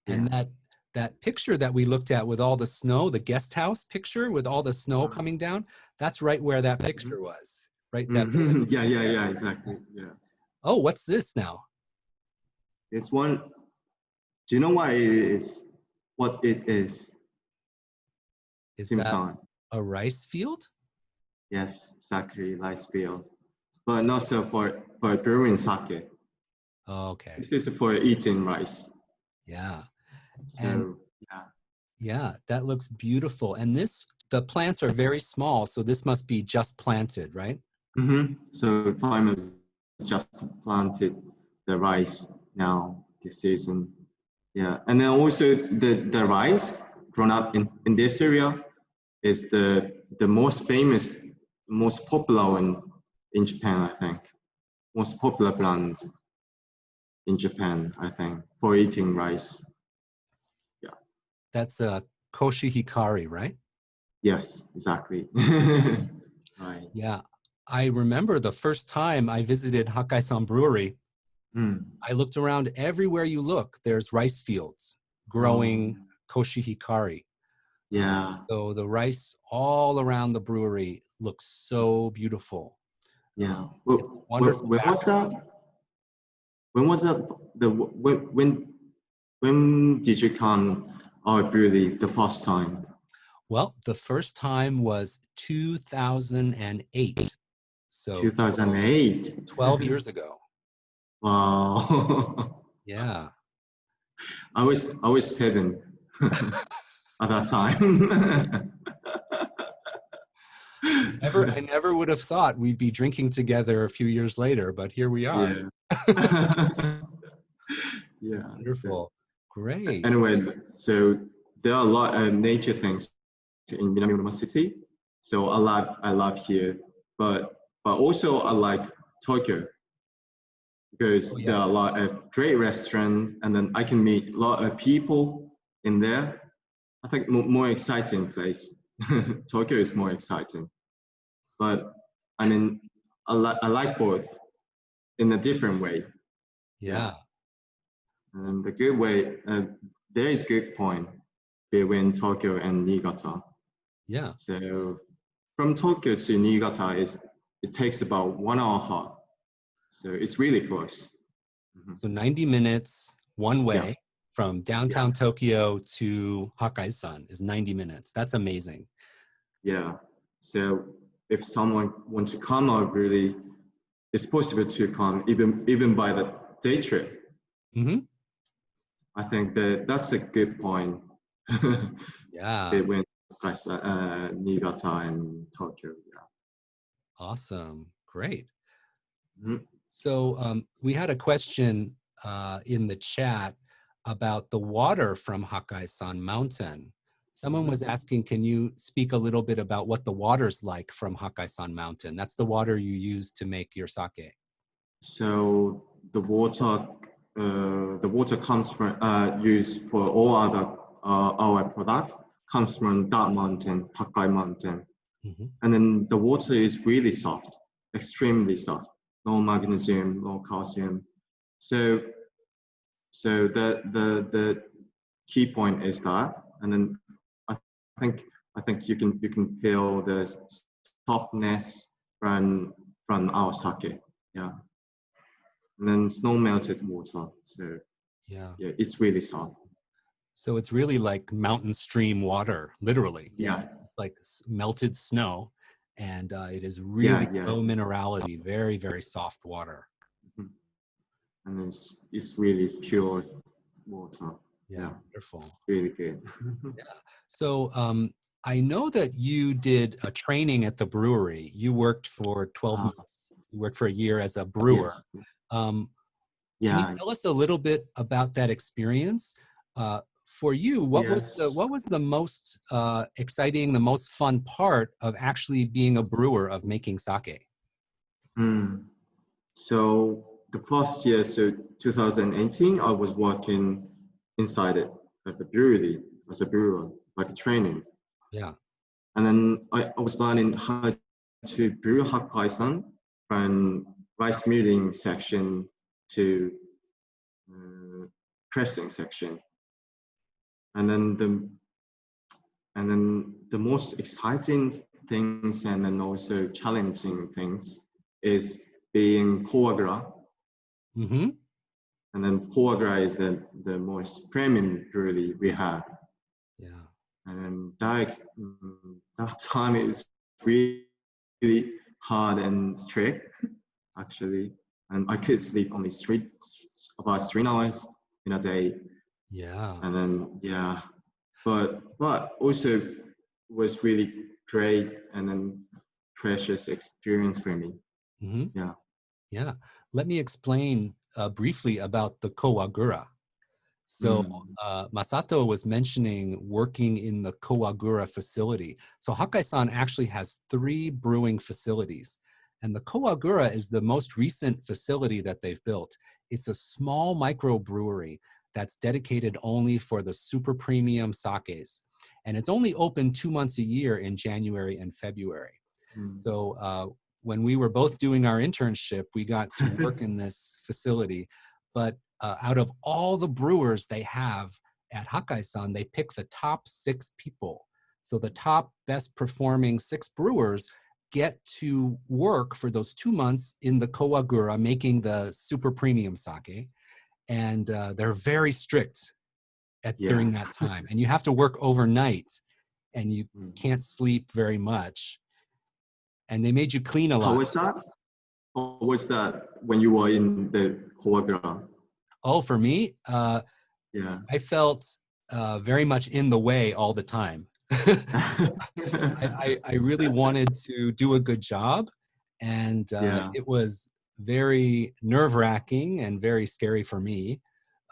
[SPEAKER 2] Yeah.
[SPEAKER 1] And that picture that we looked at with all the snow, the guest house picture with all the snow coming down, that's right where that
[SPEAKER 2] Mhm.
[SPEAKER 1] picture was, right? That building
[SPEAKER 2] Mhm.
[SPEAKER 1] was
[SPEAKER 2] Yeah,
[SPEAKER 1] right
[SPEAKER 2] yeah,
[SPEAKER 1] there.
[SPEAKER 2] yeah, exactly. Yes.
[SPEAKER 1] Oh, what's this now?
[SPEAKER 2] This one, do you know what it is? What it is?
[SPEAKER 1] Is that
[SPEAKER 2] Sim-san.
[SPEAKER 1] a rice field?
[SPEAKER 2] Yes, exactly, rice field. But not so for brewing sake.
[SPEAKER 1] Oh, okay.
[SPEAKER 2] This is for eating rice.
[SPEAKER 1] Yeah. And
[SPEAKER 2] So yeah.
[SPEAKER 1] yeah, that looks beautiful. And the plants are very small, so this must be just planted, right?
[SPEAKER 2] So farmers just planted the rice now this season. Yeah, and then also the rice grown up in this area is the most famous, most popular one in Japan, I think. Most popular brand in Japan, I think, for eating rice. Yeah.
[SPEAKER 1] That's a koshi hikari, right?
[SPEAKER 2] Yes, exactly. Right.
[SPEAKER 1] Yeah. I remember the first time I visited Hakkaisan Brewery,
[SPEAKER 2] Mm.
[SPEAKER 1] I looked around everywhere you look, there's rice fields
[SPEAKER 2] Oh,
[SPEAKER 1] growing koshi hikari.
[SPEAKER 2] yeah,
[SPEAKER 1] So the rice all around the brewery looks so beautiful.
[SPEAKER 2] yeah.
[SPEAKER 1] It's a
[SPEAKER 2] Well,
[SPEAKER 1] wonderful
[SPEAKER 2] when was that?
[SPEAKER 1] background.
[SPEAKER 2] When was that? When did you come out really the first time?
[SPEAKER 1] Well, the first time was 2008. So
[SPEAKER 2] 2008.
[SPEAKER 1] 12 years ago.
[SPEAKER 2] Wow.
[SPEAKER 1] Yeah.
[SPEAKER 2] I was 7 at that time.
[SPEAKER 1] I never would have thought we'd be drinking together a few years later, but here we are.
[SPEAKER 2] Yeah. Yeah. So
[SPEAKER 1] Wonderful. Great.
[SPEAKER 2] anyway, so there are a lot of nature things in Minami City. So I love here, but also I like Tokyo
[SPEAKER 1] Oh,
[SPEAKER 2] because there
[SPEAKER 1] yeah.
[SPEAKER 2] are a lot of great restaurants, and then I can meet a lot of people in there. I think more exciting place. Tokyo is more exciting, but I mean I like both in a different way. Yeah,
[SPEAKER 1] Yeah.
[SPEAKER 2] and the good way there is good point between Tokyo and Niigata.
[SPEAKER 1] Yeah.
[SPEAKER 2] So from Tokyo to Niigata it takes about 1 hour. So it's really close. Mhm.
[SPEAKER 1] So 90 minutes one
[SPEAKER 2] Yeah,
[SPEAKER 1] way from
[SPEAKER 2] yeah,
[SPEAKER 1] downtown Tokyo to Hakkaisan is 90 minutes. That's amazing.
[SPEAKER 2] yeah. So if someone wants to come out really, it's possible to come even by the day trip.
[SPEAKER 1] Hmm.
[SPEAKER 2] I think that's a good point
[SPEAKER 1] Yeah.
[SPEAKER 2] between Niigata and Tokyo. Yeah.
[SPEAKER 1] Awesome. Great.
[SPEAKER 2] Mhm.
[SPEAKER 1] So we had a question in the chat about the water from Hakkaisan Mountain. Someone was asking, can you speak a little bit about what the water's like from Hakkaisan Mountain? That's the water you use to make your sake.
[SPEAKER 2] So the water comes from used for all other our products comes from that mountain, Hakkai Mountain,
[SPEAKER 1] Mm-hmm.
[SPEAKER 2] and then the water is really soft, extremely soft, no magnesium, no calcium. So the key point is that, and then I think you can feel the softness from our sake, yeah. And then snow melted water. So
[SPEAKER 1] Yeah.
[SPEAKER 2] yeah, it's really soft.
[SPEAKER 1] So it's really like mountain stream water, literally. Yeah,
[SPEAKER 2] Yeah,
[SPEAKER 1] it's like melted snow, and it is really
[SPEAKER 2] yeah.
[SPEAKER 1] low minerality, very, very soft water.
[SPEAKER 2] Mhm. And it's really pure water.
[SPEAKER 1] Yeah,
[SPEAKER 2] Yeah,
[SPEAKER 1] wonderful.
[SPEAKER 2] really good.
[SPEAKER 1] So I know that you did a training at the brewery. You worked for 12
[SPEAKER 2] uh,
[SPEAKER 1] months. You worked for a year as a brewer.
[SPEAKER 2] yes,
[SPEAKER 1] Um, can you
[SPEAKER 2] yeah,
[SPEAKER 1] tell us a little bit about that experience? For you, what
[SPEAKER 2] yes.
[SPEAKER 1] was the most exciting, the most fun part of actually being a brewer, of making sake?
[SPEAKER 2] Mm. So the first year, so 2018, I was working inside it at the brewery as a brewer, like a training.
[SPEAKER 1] Yeah.
[SPEAKER 2] And then I was learning how to brew Hakkaisan from rice milling section to pressing section. And then the most exciting things and then also challenging things is being foie.
[SPEAKER 1] Mm-hmm.
[SPEAKER 2] And then foie gras is the most premium brewery we have.
[SPEAKER 1] Yeah.
[SPEAKER 2] And then that time is really hard and strict, actually. And I could sleep only about 3 hours in a day.
[SPEAKER 1] Yeah.
[SPEAKER 2] And then, yeah, but also was really great and then precious experience for me.
[SPEAKER 1] Mm-hmm.
[SPEAKER 2] Yeah.
[SPEAKER 1] Yeah. Let me explain briefly about the Kowagura. So
[SPEAKER 2] Mm.
[SPEAKER 1] Masato was mentioning working in the Kowagura facility. So Hakkaisan actually has 3 brewing facilities. And the Kowagura is the most recent facility that they've built. It's a small microbrewery that's dedicated only for the super premium sakes. And it's only open 2 months a year in January and February.
[SPEAKER 2] Mm.
[SPEAKER 1] So when we were both doing our internship, we got to work in this facility. But out of all the brewers they have at Hakkaisan, they pick the top 6 people. So the top best performing 6 brewers get to work for those 2 months in the Kowagura making the super premium sake. And they're very strict
[SPEAKER 2] Yeah.
[SPEAKER 1] during that time. And you have to work overnight and you
[SPEAKER 2] Mm.
[SPEAKER 1] can't sleep very much. And they made you clean a
[SPEAKER 2] How
[SPEAKER 1] lot.
[SPEAKER 2] was that? How was that when you were in the choreograph?
[SPEAKER 1] Oh, for me,
[SPEAKER 2] Yeah.
[SPEAKER 1] I felt very much in the way all the time. I really wanted to do a good job, and
[SPEAKER 2] Yeah.
[SPEAKER 1] it was very nerve-wracking and very scary for me.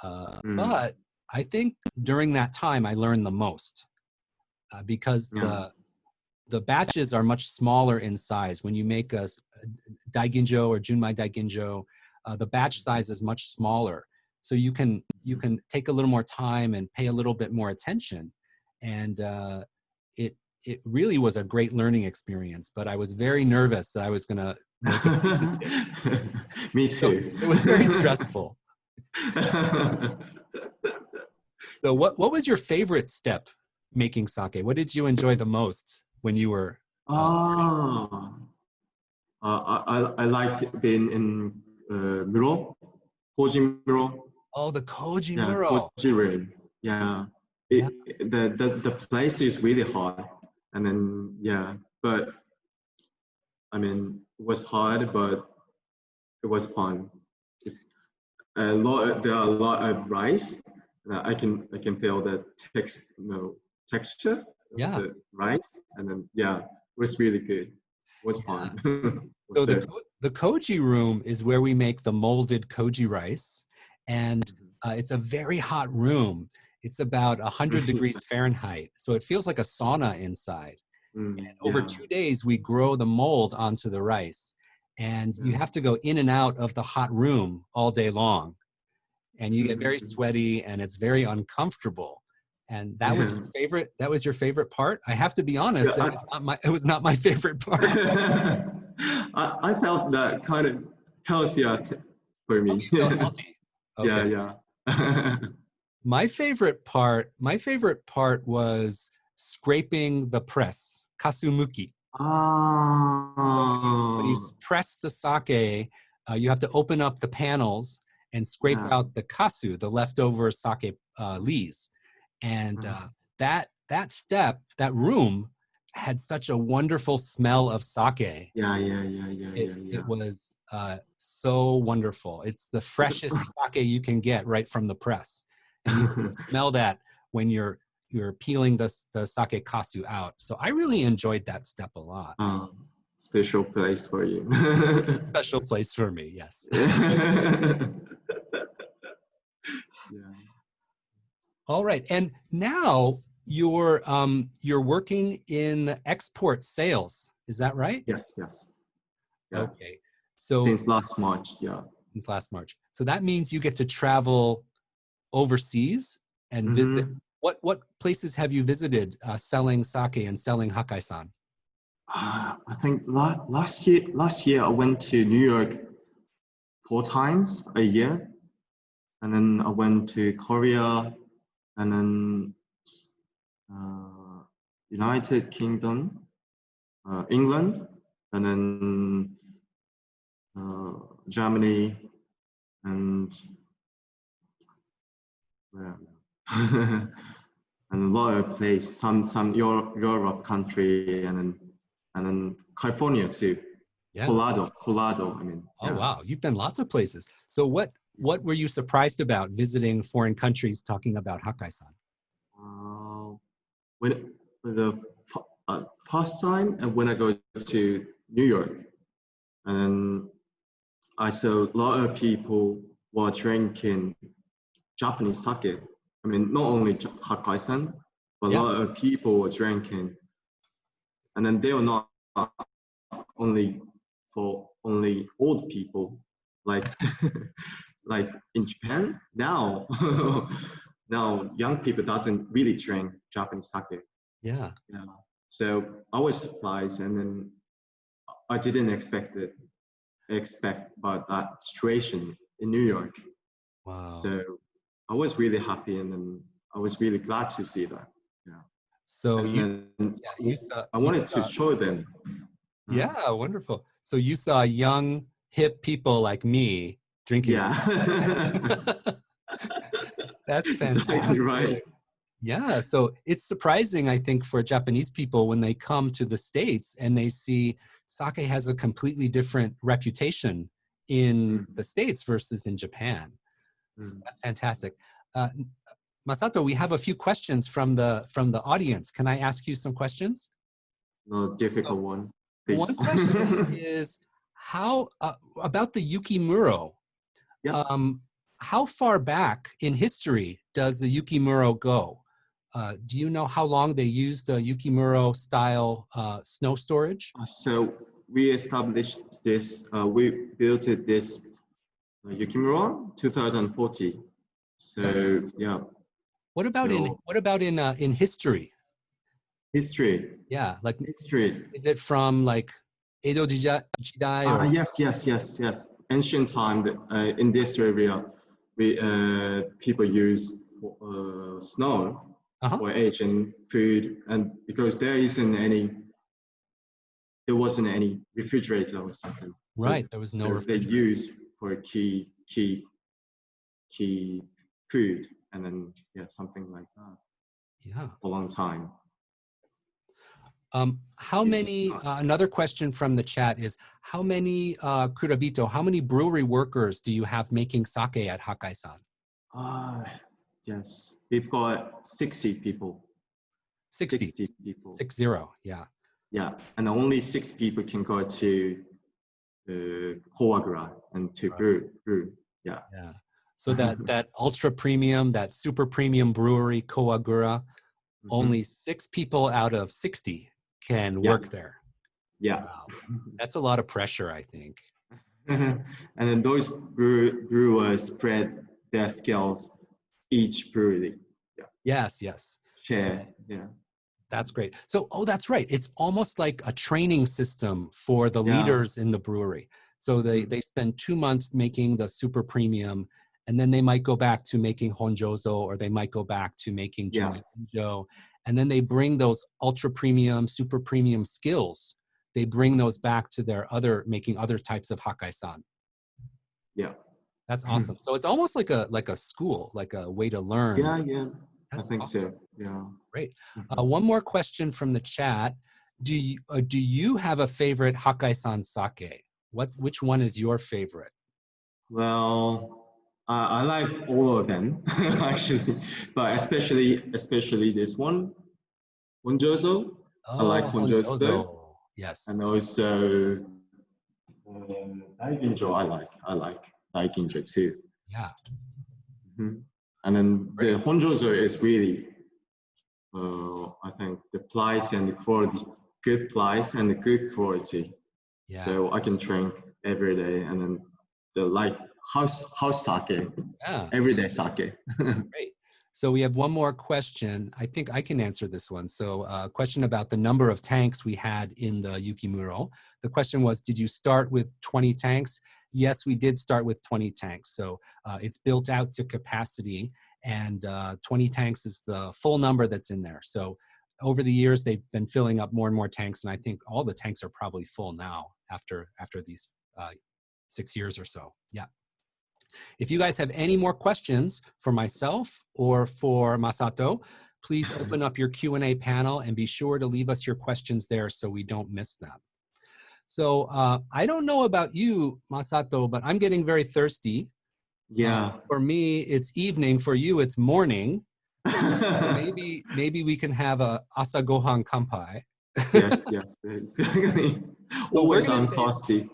[SPEAKER 2] Mm.
[SPEAKER 1] But I think during that time I learned the most because
[SPEAKER 2] Yeah.
[SPEAKER 1] the batches are much smaller in size. When you make a daiginjo or junmai daiginjo, the batch size is much smaller. So you can take a little more time and pay a little bit more attention. And it really was a great learning experience, but I was very nervous that I was gonna make a mistake.
[SPEAKER 2] Me
[SPEAKER 1] So
[SPEAKER 2] too.
[SPEAKER 1] it was very stressful. So what was your favorite step making sake? What did you enjoy the most when you were
[SPEAKER 2] Ah, I liked being in mural, Koji mural.
[SPEAKER 1] oh, the Koji
[SPEAKER 2] Yeah,
[SPEAKER 1] mural.
[SPEAKER 2] Koji room. Yeah,
[SPEAKER 1] Yeah.
[SPEAKER 2] the place is really hard, and then yeah, but I mean it was hard, but it was fun. It's a lot. There are a lot of rice. I can feel the texture of
[SPEAKER 1] Yeah.
[SPEAKER 2] the rice, and then yeah, it was really good. It was
[SPEAKER 1] Yeah.
[SPEAKER 2] fun. It
[SPEAKER 1] So
[SPEAKER 2] What's it?
[SPEAKER 1] the koji room is where we make the molded koji rice, and it's a very hot room. It's about 100 degrees Fahrenheit, so it feels like a sauna inside. Over
[SPEAKER 2] Yeah,
[SPEAKER 1] 2 days, we grow the mold onto the rice, and you
[SPEAKER 2] yeah.
[SPEAKER 1] have to go in and out of the hot room all day long, and you get very sweaty, and it's very uncomfortable. And that was
[SPEAKER 2] Yeah.
[SPEAKER 1] your favorite. That was your favorite part. I have to be honest.
[SPEAKER 2] Yeah,
[SPEAKER 1] It was not my favorite part.
[SPEAKER 2] I felt that kind of healthier for
[SPEAKER 1] Oh,
[SPEAKER 2] me.
[SPEAKER 1] you felt healthy. Okay.
[SPEAKER 2] Yeah, yeah.
[SPEAKER 1] My favorite part was scraping the press, kasumuki. When you
[SPEAKER 2] Oh,
[SPEAKER 1] press the sake, you have to open up the panels and scrape
[SPEAKER 2] yeah.
[SPEAKER 1] out the kasu, the leftover sake lees. And that step, that room, had such a wonderful smell of sake.
[SPEAKER 2] Yeah, yeah, yeah, yeah,
[SPEAKER 1] It
[SPEAKER 2] yeah,
[SPEAKER 1] it
[SPEAKER 2] yeah.
[SPEAKER 1] was so wonderful. It's the freshest sake you can get right from the press, and you can smell that when you're peeling the sake kasu out. So I really enjoyed that step a lot.
[SPEAKER 2] Special place for you.
[SPEAKER 1] It's a special place for me. Yes.
[SPEAKER 2] Yeah. Yeah.
[SPEAKER 1] All right, and now you're working in export sales. Is that right?
[SPEAKER 2] Yes, yes. Yeah.
[SPEAKER 1] Okay. So
[SPEAKER 2] Since last March, yeah.
[SPEAKER 1] since last March. So that means you get to travel overseas and visit.
[SPEAKER 2] Mm-hmm.
[SPEAKER 1] What places have you visited selling sake and selling Hakkaisan?
[SPEAKER 2] I think last year I went to New York 4 times a year, and then I went to Korea, and then uh, United Kingdom, England, and then uh, Germany, and where? And a lot of places, some Europe country, and then California too.
[SPEAKER 1] Yeah.
[SPEAKER 2] Colorado. I mean,
[SPEAKER 1] Oh
[SPEAKER 2] yeah.
[SPEAKER 1] wow, you've been lots of places. So what were you surprised about visiting foreign countries talking about Hakkaisan?
[SPEAKER 2] Uh, when the first time, and when I go to New York, and I saw a lot of people were drinking Japanese sake. I mean, not only Hakkaisan, but a
[SPEAKER 1] Yeah.
[SPEAKER 2] lot of people were drinking, and then they were not only for only old people, like like in Japan now. Now young people doesn't really drink Japanese sake.
[SPEAKER 1] Yeah.
[SPEAKER 2] Yeah. So I was surprised, and then I didn't expect about that situation in New York.
[SPEAKER 1] Wow.
[SPEAKER 2] So I was really happy, and then I was really glad to see that. Yeah.
[SPEAKER 1] So
[SPEAKER 2] And
[SPEAKER 1] you
[SPEAKER 2] then
[SPEAKER 1] yeah, you saw
[SPEAKER 2] I
[SPEAKER 1] you
[SPEAKER 2] wanted to
[SPEAKER 1] saw
[SPEAKER 2] show them. Huh?
[SPEAKER 1] yeah, wonderful. So you saw young hip people like me drinking
[SPEAKER 2] Yeah.
[SPEAKER 1] sake. That's
[SPEAKER 2] Exactly right.
[SPEAKER 1] fantastic. Yeah, so it's surprising, I think, for Japanese people when they come to the States and they see sake has a completely different reputation in
[SPEAKER 2] Mm,
[SPEAKER 1] the States versus in Japan. So
[SPEAKER 2] mm.
[SPEAKER 1] that's fantastic. Uh, Masato, we have a few questions from the audience. Can I ask you some questions?
[SPEAKER 2] No
[SPEAKER 1] So
[SPEAKER 2] difficult one,
[SPEAKER 1] one
[SPEAKER 2] please.
[SPEAKER 1] question is how about the Yukimuro?
[SPEAKER 2] Yeah.
[SPEAKER 1] Um, how far back in history does the Yukimuro go? Do you know how long they used the Yukimuro style snow storage?
[SPEAKER 2] So we established this. We built this Yukimura 2040. So yeah. So
[SPEAKER 1] What about in history?
[SPEAKER 2] history,
[SPEAKER 1] Yeah, like
[SPEAKER 2] history.
[SPEAKER 1] is it from like Edo Jidai or
[SPEAKER 2] Yes, yes, yes, yes. Ancient time that, in this area, we people use snow
[SPEAKER 1] uh-huh.
[SPEAKER 2] for aging food, and because there wasn't any refrigerator or something, so
[SPEAKER 1] Right, there was no
[SPEAKER 2] they
[SPEAKER 1] refrigerator.
[SPEAKER 2] use for key food, and then yeah, something like that
[SPEAKER 1] Yeah.
[SPEAKER 2] for a long time.
[SPEAKER 1] How
[SPEAKER 2] Yes.
[SPEAKER 1] many, another question from the chat is, how many kurabito, how many brewery workers do you have making sake at Hakkaisan?
[SPEAKER 2] Ah, yes. We've got 60 people.
[SPEAKER 1] 60,
[SPEAKER 2] 60 people.
[SPEAKER 1] 60, yeah.
[SPEAKER 2] Yeah, and only 6 people can go to Koagura and to brew. Yeah.
[SPEAKER 1] Yeah. So that ultra premium, that super premium brewery, Koagura, only 6 people out of 60 can work there.
[SPEAKER 2] Yeah.
[SPEAKER 1] Wow. That's a lot of pressure, I think.
[SPEAKER 2] And then those brewers spread their skills each brewery. Yeah.
[SPEAKER 1] Yes.
[SPEAKER 2] Share. Yeah.
[SPEAKER 1] That's great. So, that's right. It's almost like a training system for the leaders in the brewery. So they spend 2 months making the super premium, and then they might go back to making honjozo, or they might go back to making jumaginjo, and then they bring those ultra premium, super premium skills. They bring those back to their making other types of Hakkaisan.
[SPEAKER 2] Yeah.
[SPEAKER 1] That's awesome. So it's almost like a school, like a way to learn.
[SPEAKER 2] Yeah.
[SPEAKER 1] That's
[SPEAKER 2] I think
[SPEAKER 1] awesome.
[SPEAKER 2] so. Yeah.
[SPEAKER 1] Great. One more question from the chat. Do you have a favorite Hakkaisan sake? Which one is your favorite?
[SPEAKER 2] Well, I like all of them actually, but especially this one, honjozo. I like
[SPEAKER 1] Oh,
[SPEAKER 2] honjozo,
[SPEAKER 1] honjozo. Yes.
[SPEAKER 2] and also daiginjo. I like daiginjo too.
[SPEAKER 1] Yeah.
[SPEAKER 2] And then the
[SPEAKER 1] Great.
[SPEAKER 2] honjozo is really, I think the price and the quality, good price and the good quality.
[SPEAKER 1] Yeah.
[SPEAKER 2] So I can drink every day, and then the like house sake, everyday sake.
[SPEAKER 1] Great. So we have one more question. I think I can answer this one. So a question about the number of tanks we had in the Yukimuro. The question was, did you start with 20 tanks? Yes, we did start with 20 tanks. So it's built out to capacity, and 20 tanks is the full number that's in there. So over the years, they've been filling up more and more tanks, and I think all the tanks are probably full now after these 6 years or so. Yeah. If you guys have any more questions for myself or for Masato, please open up your Q&A panel and be sure to leave us your questions there so we don't miss them. So I don't know about you, Masato, but I'm getting very thirsty.
[SPEAKER 2] Yeah.
[SPEAKER 1] For me, it's evening. For you, it's morning. So maybe we can have a asa gohan kanpai.
[SPEAKER 2] Yes, exactly.
[SPEAKER 1] So
[SPEAKER 2] Always I'm thirsty.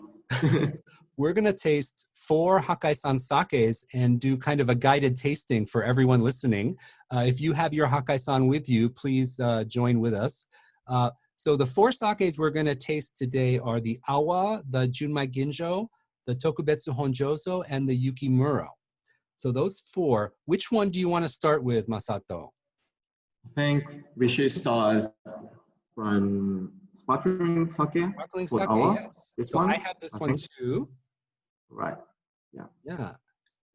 [SPEAKER 1] We're going to taste 4 Hakkaisan sakes and do kind of a guided tasting for everyone listening. If you have your Hakkaisan with you, please join with us. So the 4 sakes we're going to taste today are the Awa, the Junmai Ginjo, the Tokubetsu Honjozo, and the Yukimuro. So those 4, which one do you want to start with, Masato?
[SPEAKER 2] I think we should start from sparkling sake.
[SPEAKER 1] Sparkling
[SPEAKER 2] For
[SPEAKER 1] sake,
[SPEAKER 2] Awa.
[SPEAKER 1] yes.
[SPEAKER 2] This
[SPEAKER 1] So
[SPEAKER 2] one,
[SPEAKER 1] I have this one too.
[SPEAKER 2] Right. Yeah.
[SPEAKER 1] Yeah.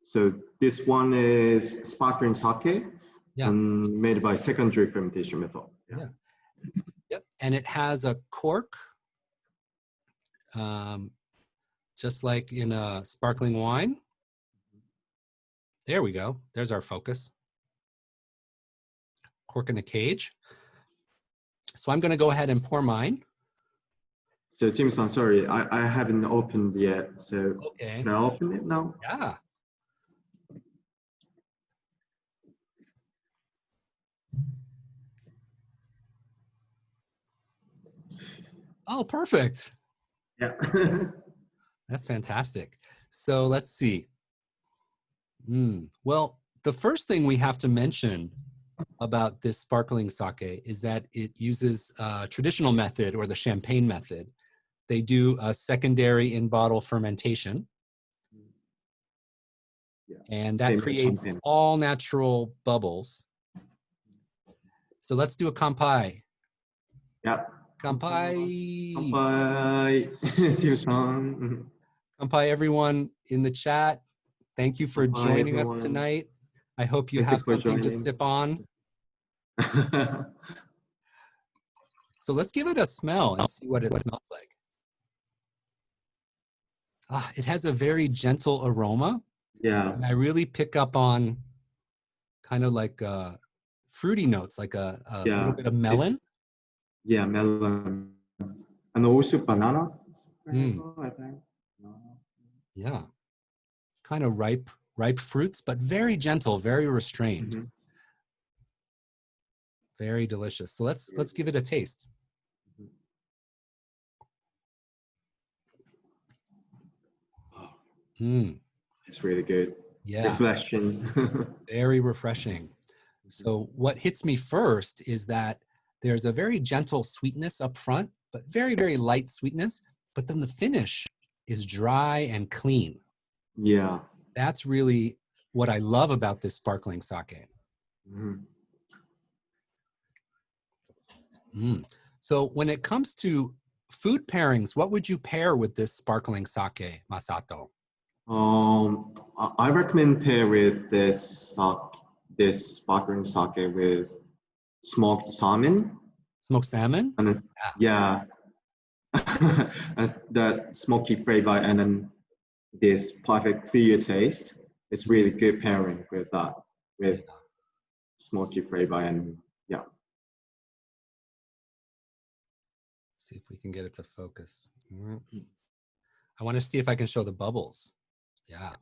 [SPEAKER 2] So this one is sparkling sake,
[SPEAKER 1] Yeah.
[SPEAKER 2] and made by secondary fermentation method.
[SPEAKER 1] Yeah. Yep. And it has a cork, just like in a sparkling wine. There we go. There's our focus. Cork in a cage. So I'm going to go ahead and pour mine.
[SPEAKER 2] So Tim-san, sorry, I haven't opened yet. So
[SPEAKER 1] Okay.
[SPEAKER 2] can I open it now?
[SPEAKER 1] Yeah. Oh, perfect.
[SPEAKER 2] Yeah.
[SPEAKER 1] That's fantastic. So let's see. Well, the first thing we have to mention about this sparkling sake is that it uses a traditional method, or the champagne method. They do a secondary in-bottle fermentation.
[SPEAKER 2] Yeah.
[SPEAKER 1] And that creates all natural bubbles. So let's do a kanpai.
[SPEAKER 2] Yeah.
[SPEAKER 1] Kanpai.
[SPEAKER 2] Kanpai. Tim-san.
[SPEAKER 1] Kanpai, everyone in the chat. Thank you for joining us tonight. I hope you have something to sip on. So let's give it a smell and see what it smells like. It has a very gentle aroma.
[SPEAKER 2] Yeah.
[SPEAKER 1] And I really pick up on kind of like fruity notes, like a little bit of melon.
[SPEAKER 2] Yeah, melon. And also banana. I think.
[SPEAKER 1] Yeah. Kind of ripe fruits, but very gentle, very restrained. Very delicious. So let's give it a taste. Mm,
[SPEAKER 2] It's really good.
[SPEAKER 1] yeah,
[SPEAKER 2] Refreshing.
[SPEAKER 1] very refreshing. So what hits me first is that there's a very gentle sweetness up front, but very, very light sweetness. But then the finish is dry and clean.
[SPEAKER 2] Yeah.
[SPEAKER 1] That's really what I love about this sparkling sake.
[SPEAKER 2] Mhm.
[SPEAKER 1] Mm. So when it comes to food pairings, what would you pair with this sparkling sake, Masato?
[SPEAKER 2] I recommend pair with this sparkling sake with smoked salmon,
[SPEAKER 1] Smoked salmon?
[SPEAKER 2] and then,
[SPEAKER 1] Yeah.
[SPEAKER 2] yeah, and the smoky flavor, and then this perfect clear taste. It's really good pairing with that,
[SPEAKER 1] Yeah.
[SPEAKER 2] with smoky flavor, and yeah.
[SPEAKER 1] See if we can get it to focus. I want to see if I can show the bubbles. Yeah.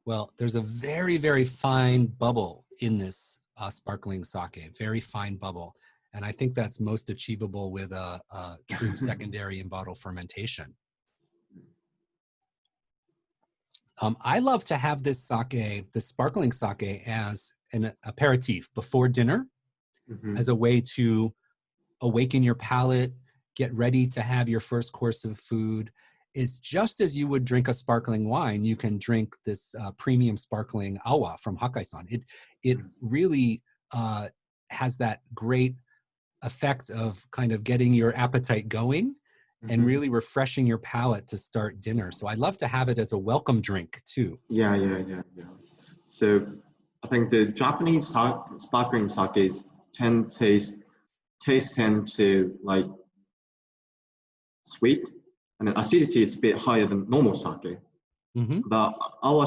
[SPEAKER 1] Well, there's a very, very fine bubble in this sparkling sake, very fine bubble. And I think that's most achievable with a true secondary and bottle fermentation. I love to have this sake, the sparkling sake, as an aperitif before dinner, as
[SPEAKER 2] Mhm.
[SPEAKER 1] a way to awaken your palate, get ready to have your first course of food. It's just as you would drink a sparkling wine, you can drink this premium sparkling awa from Hakkaisan. It really has that great effect of kind of getting your appetite going and
[SPEAKER 2] Mhm.
[SPEAKER 1] really refreshing your palate to start dinner. So I love to have it as a welcome drink too.
[SPEAKER 2] Yeah. So I think the Japanese sparkling sakes tend taste tend to like sweet, and the acidity is a bit higher than normal sake.
[SPEAKER 1] Hmm.
[SPEAKER 2] But our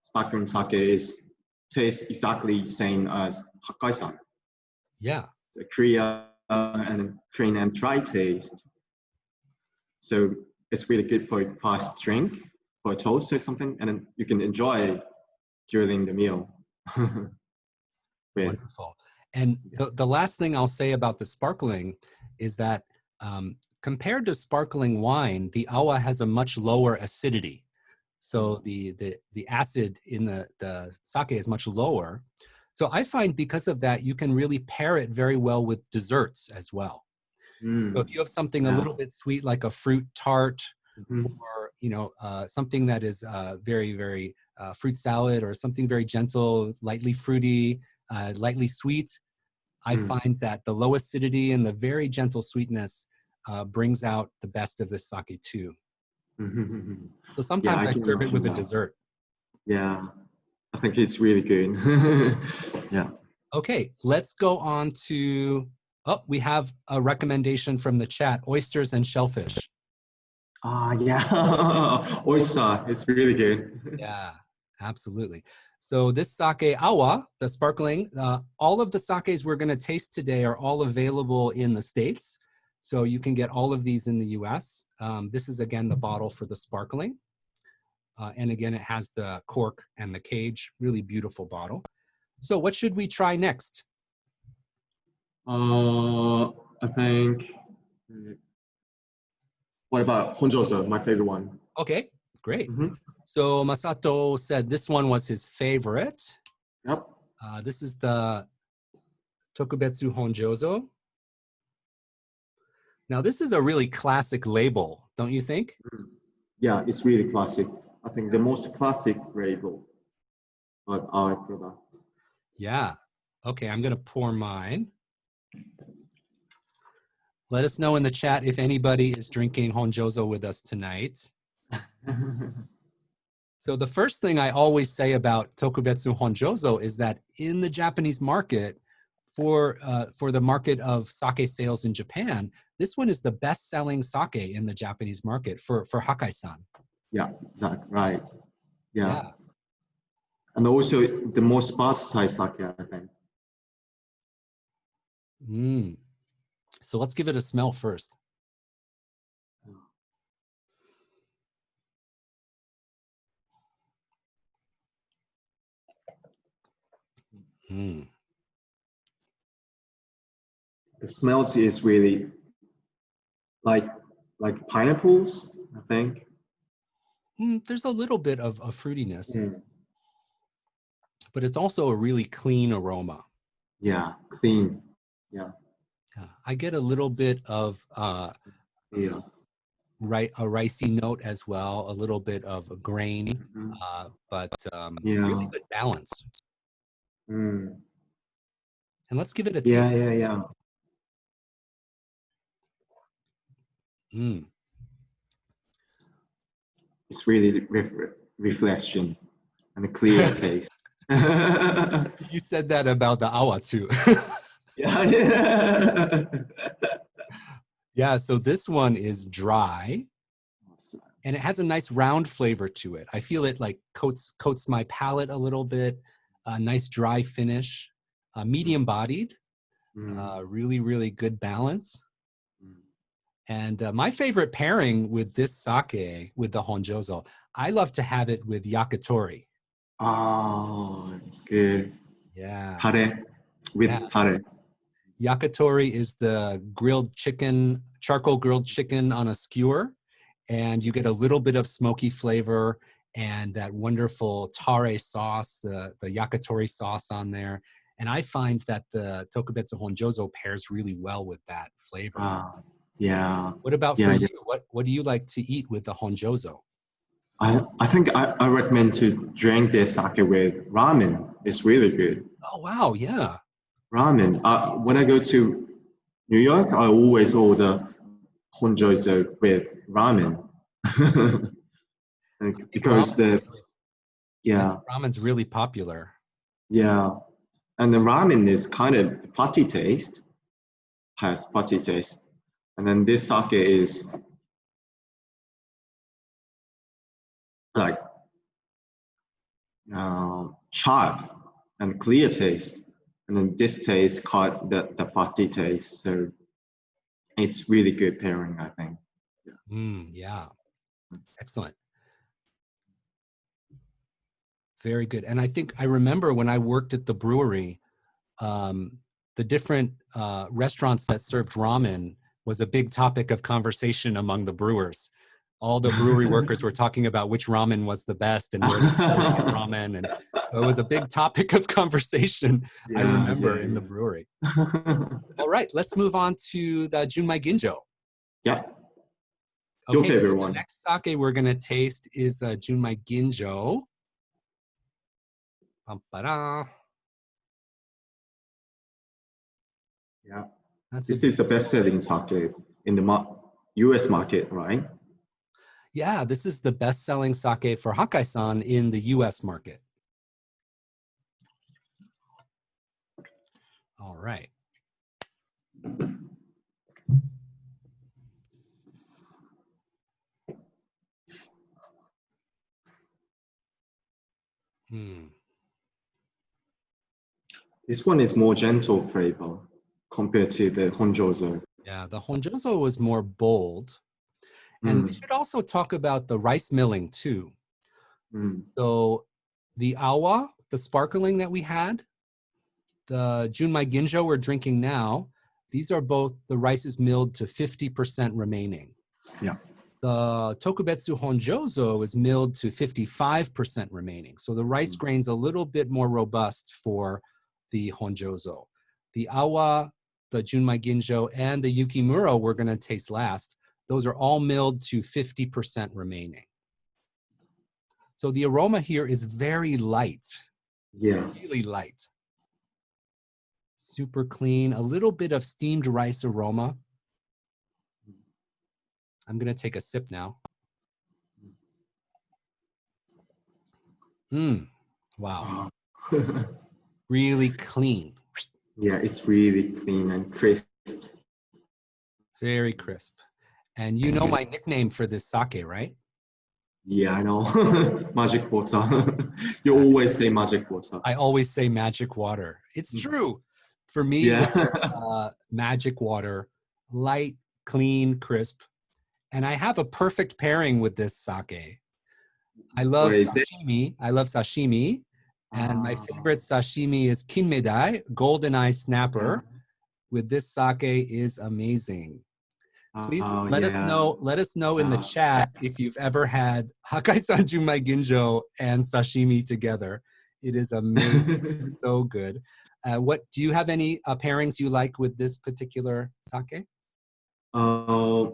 [SPEAKER 2] sparkling sake is tastes exactly same as Hakkaisan,
[SPEAKER 1] Yeah.
[SPEAKER 2] the clear and clean and dry taste. So it's really good for a fast drink, for a toast or something, and then you can enjoy during the meal. with
[SPEAKER 1] Wonderful. And the last thing I'll say about the sparkling is that compared to sparkling wine, the awa has a much lower acidity. So the acid in the sake is much lower. So I find because of that, you can really pair it very well with desserts as well. So if you have something a
[SPEAKER 2] yeah.
[SPEAKER 1] little bit sweet like a fruit tart,
[SPEAKER 2] Mhm.
[SPEAKER 1] or something that is very very fruit salad, or something very gentle, lightly fruity, lightly sweet, I
[SPEAKER 2] Mm.
[SPEAKER 1] find that the low acidity and the very gentle sweetness brings out the best of this sake too.
[SPEAKER 2] Mhm.
[SPEAKER 1] So
[SPEAKER 2] Yeah,
[SPEAKER 1] sometimes
[SPEAKER 2] I
[SPEAKER 1] I
[SPEAKER 2] can
[SPEAKER 1] serve it
[SPEAKER 2] imagine
[SPEAKER 1] with a
[SPEAKER 2] that.
[SPEAKER 1] dessert.
[SPEAKER 2] Yeah, I think it's really good. Yeah.
[SPEAKER 1] Okay, let's go on to, oh, we have a recommendation from the chat: oysters and shellfish.
[SPEAKER 2] Ah, yeah. Oyster, it's really good.
[SPEAKER 1] Yeah, absolutely. So this sake awa, the sparkling, all of the sakes we're going to taste today are all available in the States. So you can get all of these in the US. This is again the bottle for the sparkling. And again, it has the cork and the cage, really beautiful bottle. So what should we try next?
[SPEAKER 2] I think. What about Honjoso, my favorite one?
[SPEAKER 1] Okay, great.
[SPEAKER 2] Hmm.
[SPEAKER 1] So Masato said this one was his favorite.
[SPEAKER 2] Yep.
[SPEAKER 1] This is the Tokubetsu Honjozo. Now, this is a really classic label, don't you think?
[SPEAKER 2] Mm. Yeah, it's really classic. I think the most classic label of our product.
[SPEAKER 1] Yeah. Okay, I'm going to pour mine. Let us know in the chat if anybody is drinking Honjozo with us tonight. So the first thing I always say about Tokubetsu Honjozo is that in the Japanese market, for the market of sake sales in Japan, this one is the best-selling sake in the Japanese market for Hakkaisan.
[SPEAKER 2] Yeah, exactly. Right.
[SPEAKER 1] Yeah.
[SPEAKER 2] Yeah. And also the most versatile sake, I think.
[SPEAKER 1] Mm. So let's give it a smell first. Mm.
[SPEAKER 2] The smells is really like like pineapples, I think.
[SPEAKER 1] There's a little bit of fruitiness,
[SPEAKER 2] Mm.
[SPEAKER 1] but it's also a really clean aroma.
[SPEAKER 2] Yeah, clean. Yeah,
[SPEAKER 1] Yeah, I get a little bit of
[SPEAKER 2] yeah.
[SPEAKER 1] a ricey note as well, a little bit of a grain,
[SPEAKER 2] Mhm.
[SPEAKER 1] but really
[SPEAKER 2] Yeah.
[SPEAKER 1] good balance.
[SPEAKER 2] Mm.
[SPEAKER 1] And let's give it a taste.
[SPEAKER 2] Yeah, yeah, yeah.
[SPEAKER 1] Mm.
[SPEAKER 2] It's really reflection and a clear taste. Yeah,
[SPEAKER 1] You said that about the awa too.
[SPEAKER 2] yeah.
[SPEAKER 1] Yeah, so this one is dry
[SPEAKER 2] Awesome.
[SPEAKER 1] and it has a nice round flavor to it. I feel it like coats my palate a little bit. A nice dry finish, medium bodied,
[SPEAKER 2] Mm,
[SPEAKER 1] really, really good balance.
[SPEAKER 2] mm.
[SPEAKER 1] And my favorite pairing with this sake, with the honjozo, I love to have it with yakitori.
[SPEAKER 2] Oh, it's good.
[SPEAKER 1] Yeah.
[SPEAKER 2] Tare with
[SPEAKER 1] Yes.
[SPEAKER 2] tare.
[SPEAKER 1] Yakitori is the grilled chicken, charcoal grilled chicken on a skewer, and you get a little bit of smoky flavor and that wonderful tare sauce, the yakitori sauce on there. And I find that the tokubetsu honjozo pairs really well with that flavor.
[SPEAKER 2] Yeah,
[SPEAKER 1] What about for
[SPEAKER 2] yeah,
[SPEAKER 1] you?
[SPEAKER 2] yeah.
[SPEAKER 1] What do you like to eat with the honjozo?
[SPEAKER 2] I think I recommend to drink this sake with ramen. It's really good.
[SPEAKER 1] Oh wow, yeah.
[SPEAKER 2] Ramen. When I go to New York, I always order honjozo with ramen.
[SPEAKER 1] I think
[SPEAKER 2] Because
[SPEAKER 1] I
[SPEAKER 2] yeah,
[SPEAKER 1] think ramen's really popular.
[SPEAKER 2] yeah, and the ramen is kind of fatty taste, has fatty taste, and then this sake is like sharp and clear taste, and then this taste caught the fatty taste, so it's really good pairing, I think.
[SPEAKER 1] Yeah, excellent. Very good. And I think I remember when I worked at the brewery, um, the different restaurants that served ramen was a big topic of conversation among the brewers. All the brewery workers were talking about which ramen was the best and where they were going to get ramen. And so it was a big topic of conversation, I
[SPEAKER 2] Yeah,
[SPEAKER 1] remember,
[SPEAKER 2] yeah,
[SPEAKER 1] in the brewery.
[SPEAKER 2] yeah.
[SPEAKER 1] All right, let's move on to the Junmai Ginjo.
[SPEAKER 2] Yeah, your
[SPEAKER 1] Okay, so
[SPEAKER 2] favorite
[SPEAKER 1] the
[SPEAKER 2] one.
[SPEAKER 1] next sake we're going to taste is Junmai Ginjo. Pam-para.
[SPEAKER 2] Yeah,
[SPEAKER 1] That's a
[SPEAKER 2] this is the best-selling sake in the U.S. market, right?
[SPEAKER 1] Yeah, this is the best-selling sake for Hakkaisan in the U.S. market. All right. Hmm.
[SPEAKER 2] This one is more gentle flavor compared to the Honjozo.
[SPEAKER 1] Yeah, the honjozo was more bold. And we
[SPEAKER 2] Mm,
[SPEAKER 1] should also talk about the rice milling too.
[SPEAKER 2] mm,
[SPEAKER 1] So the awa, the sparkling that we had, the Junmai Ginjo we're drinking now, these are both the rice is milled to 50% remaining.
[SPEAKER 2] yeah.
[SPEAKER 1] The Tokubetsu Honjozo is milled to 55% remaining. So the rice
[SPEAKER 2] Mm,
[SPEAKER 1] grain's a little bit more robust for the Honjozo. The Awa, the Junmai Ginjo, and the Yukimuro we're going to taste last. Those are all milled to 50% remaining. So the aroma here is very light,
[SPEAKER 2] yeah.
[SPEAKER 1] really light. Super clean, a little bit of steamed rice aroma. I'm going to take a sip now. Wow,
[SPEAKER 2] Oh.
[SPEAKER 1] really clean.
[SPEAKER 2] Yeah, it's really clean and crisp.
[SPEAKER 1] Very crisp. And you know my nickname for this sake, right?
[SPEAKER 2] Yeah, I know. Magic water. You
[SPEAKER 1] Uh,
[SPEAKER 2] always say magic water.
[SPEAKER 1] I always say magic water. It's true. For me,
[SPEAKER 2] Yeah.
[SPEAKER 1] this is magic water, light, clean, crisp. And I have a perfect pairing with this sake. I
[SPEAKER 2] What
[SPEAKER 1] love
[SPEAKER 2] is it?
[SPEAKER 1] sashimi. I love sashimi. And my
[SPEAKER 2] Ah,
[SPEAKER 1] favorite sashimi is kinmedai, golden eye
[SPEAKER 2] yeah.
[SPEAKER 1] snapper. With this sake is amazing. Please
[SPEAKER 2] Oh,
[SPEAKER 1] let us
[SPEAKER 2] yeah.
[SPEAKER 1] know. Let us know in the chat if you've ever had Hakkaisan Junmai Ginjo and sashimi together. It is amazing, so good. What do you have any pairings you like with this particular sake?
[SPEAKER 2] Uh,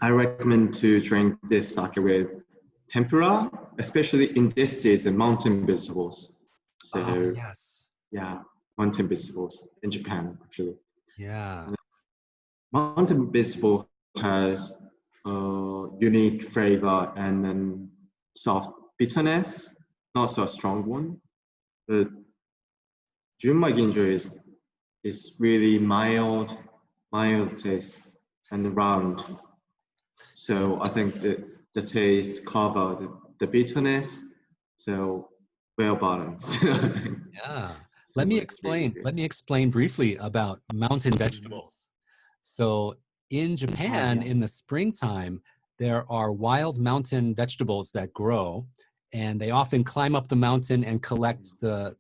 [SPEAKER 2] I recommend to drink this sake with tempura, especially in this season, mountain vegetables.
[SPEAKER 1] Oh
[SPEAKER 2] So
[SPEAKER 1] yes,
[SPEAKER 2] yeah, mountain vegetables in Japan actually.
[SPEAKER 1] yeah.
[SPEAKER 2] Mountain vegetable has unique flavor and then soft bitterness, not so strong one. But Junmai Ginjo is really mild taste and round. So I think that the taste cover the bitterness, so well balanced. I think.
[SPEAKER 1] Yeah.
[SPEAKER 2] So it's really good.
[SPEAKER 1] Let me explain briefly about mountain
[SPEAKER 2] Mhm.
[SPEAKER 1] vegetables. So in
[SPEAKER 2] Oh
[SPEAKER 1] Japan,
[SPEAKER 2] yeah.
[SPEAKER 1] in the springtime, there are wild mountain vegetables that grow, and they often climb up the mountain and collect the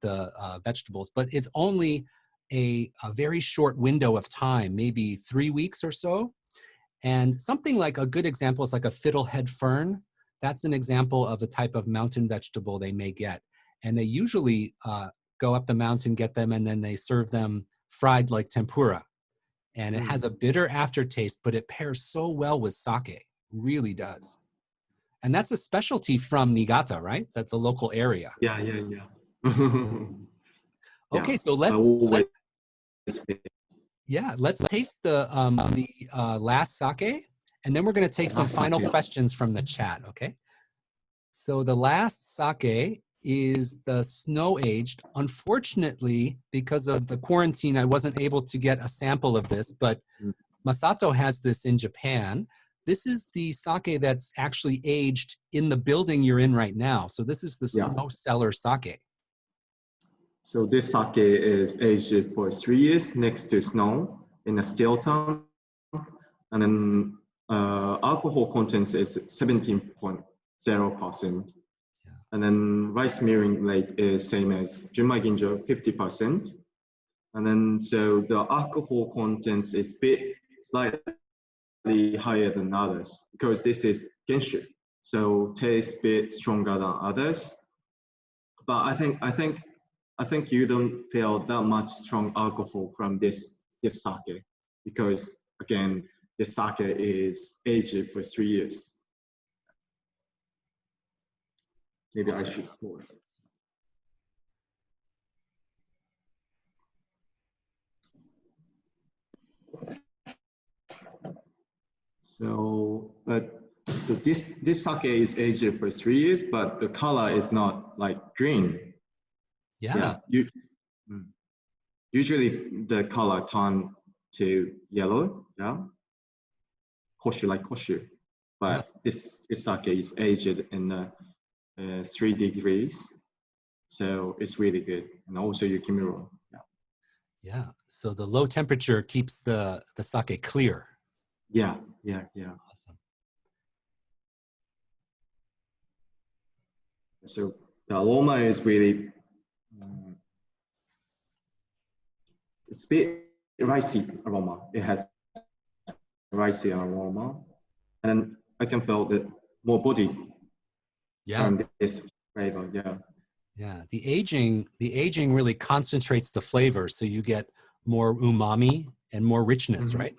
[SPEAKER 1] vegetables. But it's only a very short window of time, maybe 3 weeks or so. And something like a good example is like a fiddlehead fern. That's an example of a type of mountain vegetable they may get. And they usually go up the mountain, get them, and then they serve them fried like tempura. And it has a
[SPEAKER 2] Mm.
[SPEAKER 1] bitter aftertaste, but it pairs so well with sake, really does. And that's a specialty from Niigata, right? That's the local area.
[SPEAKER 2] Yeah, yeah, yeah. Yeah,
[SPEAKER 1] Okay, so
[SPEAKER 2] I always
[SPEAKER 1] let's taste the last sake, and then we're going to take some final
[SPEAKER 2] sake.
[SPEAKER 1] questions from the chat. Okay. So the last sake is the snow aged. Unfortunately, because of the quarantine, I wasn't able to get a sample of this, but
[SPEAKER 2] Mm.
[SPEAKER 1] Masato has this in Japan. This is the sake that's actually aged in the building you're in right now. So this is the
[SPEAKER 2] Yeah.
[SPEAKER 1] snow cellar sake.
[SPEAKER 2] So this sake is aged for 3 years next to snow in a steel tank, and then alcohol content is 17.0%.
[SPEAKER 1] Yeah.
[SPEAKER 2] And then rice mirroring rate is same as Junmai Ginjo, 50%. And then so the alcohol content is bit slightly higher than others because this is Genshu. So tastes bit stronger than others. But I think you don't feel that much strong alcohol from this sake because again this sake is aged for 3 years. Maybe I should pour. So, but this sake is aged for 3 years, but the color is not like green.
[SPEAKER 1] Yeah.
[SPEAKER 2] Yeah, usually the color turn to yellow. Yeah, koshu like koshu,
[SPEAKER 1] Yeah.
[SPEAKER 2] but this sake is aged in 3 degrees, so it's really good. And also yukimuro. Yeah,
[SPEAKER 1] Yeah. So the low temperature keeps the sake clear.
[SPEAKER 2] yeah, yeah, yeah.
[SPEAKER 1] Awesome.
[SPEAKER 2] So the aroma is really it's a bit ricey aroma. It has ricey aroma, and then I can feel the more body
[SPEAKER 1] Yeah.
[SPEAKER 2] from this flavor. Yeah,
[SPEAKER 1] Yeah. The aging really concentrates the flavor, so you get more umami and more richness,
[SPEAKER 2] mm-hmm.
[SPEAKER 1] right?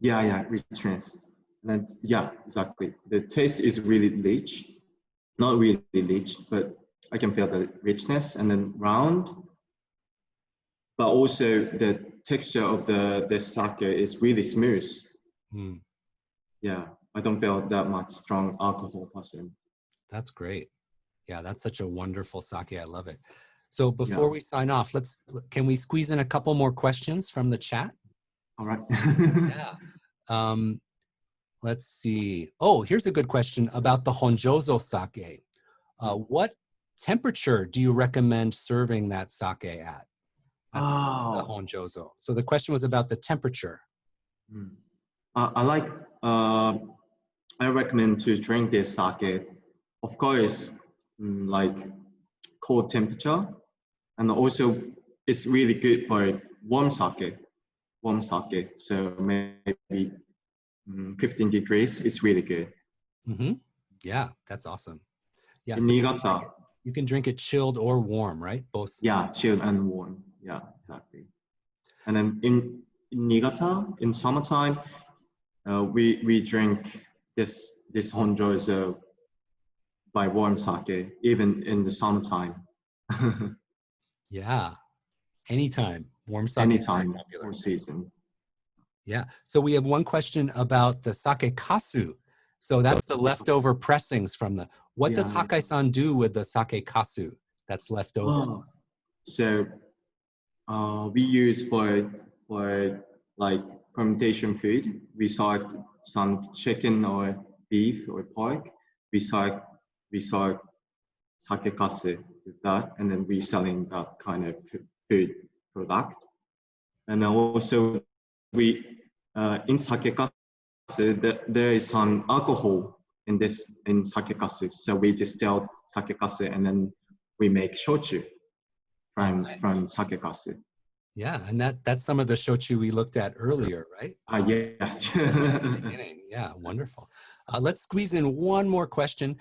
[SPEAKER 2] Yeah, yeah, richness. And then, yeah, exactly. The taste is really rich, not really rich, but I can feel the richness and then round. But also the texture of the sake is really smooth.
[SPEAKER 1] Mm,
[SPEAKER 2] Yeah, I don't feel that much strong alcohol person.
[SPEAKER 1] that's great. Yeah, that's such a wonderful sake. I love it. So
[SPEAKER 2] Yeah.
[SPEAKER 1] before we sign off, can we squeeze in a couple more questions from the chat?
[SPEAKER 2] All right.
[SPEAKER 1] Yeah. Um, let's see. Oh, here's a good question about the Honjozo sake. What temperature do you recommend serving that sake at? That's the
[SPEAKER 2] Oh.
[SPEAKER 1] Honjozo. So the question was about the temperature.
[SPEAKER 2] Mm. I like, I recommend to drink this sake, of course, like cold temperature. And also it's really good for warm sake. warm sake. So maybe 15 degrees is really good.
[SPEAKER 1] Mm-hmm. Yeah, that's awesome. Yeah,
[SPEAKER 2] In
[SPEAKER 1] so
[SPEAKER 2] Niigata,
[SPEAKER 1] you can drink it chilled or warm, right? Both.
[SPEAKER 2] yeah, chilled and warm. Yeah, exactly. And then in Niigata, in summertime, we drink this honjozo by warm sake, even in the summertime.
[SPEAKER 1] Yeah, anytime. Warm sake is very
[SPEAKER 2] Anytime
[SPEAKER 1] popular.
[SPEAKER 2] or season.
[SPEAKER 1] Yeah. So we have one question about the sake kasu. So that's the leftover pressings from the. What does
[SPEAKER 2] Yeah.
[SPEAKER 1] Hakkaisan do with the sake kasu that's left over?
[SPEAKER 2] Oh, so we use for like fermentation food. We start some chicken or beef or pork. We start we start sake kasu with that, and then reselling that kind of food product. And then also we in sake kasu there is some alcohol in sake kasu. So we distilled sake kasu and then we make shochu
[SPEAKER 1] All right.
[SPEAKER 2] from sake kasu.
[SPEAKER 1] Yeah, and that's some of the shochu we looked at earlier, right?
[SPEAKER 2] Yes.
[SPEAKER 1] Beginning. Yeah, wonderful. Let's squeeze in one more question.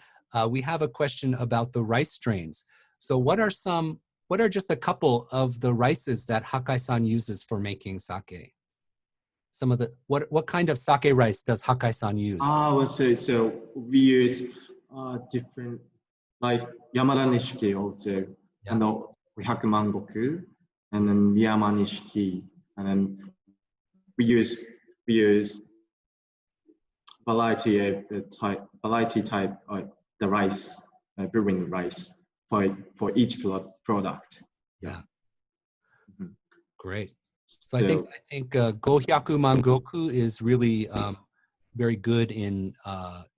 [SPEAKER 1] We have a question about the rice strains. So what are just a couple of the rices that Hakkaisan uses for making sake? Some of the, what kind of sake rice does Hakkaisan use?
[SPEAKER 2] Well, so we use different like Yamada Nishiki also,
[SPEAKER 1] Yeah,
[SPEAKER 2] and the Hyakumangoku, and then Miyama Nishiki, and then we use variety type the rice, brewing rice for each product. Yeah.
[SPEAKER 1] yeah,
[SPEAKER 2] Mhm.
[SPEAKER 1] great. So
[SPEAKER 2] So
[SPEAKER 1] I think Gohyaku Mangoku is really very good in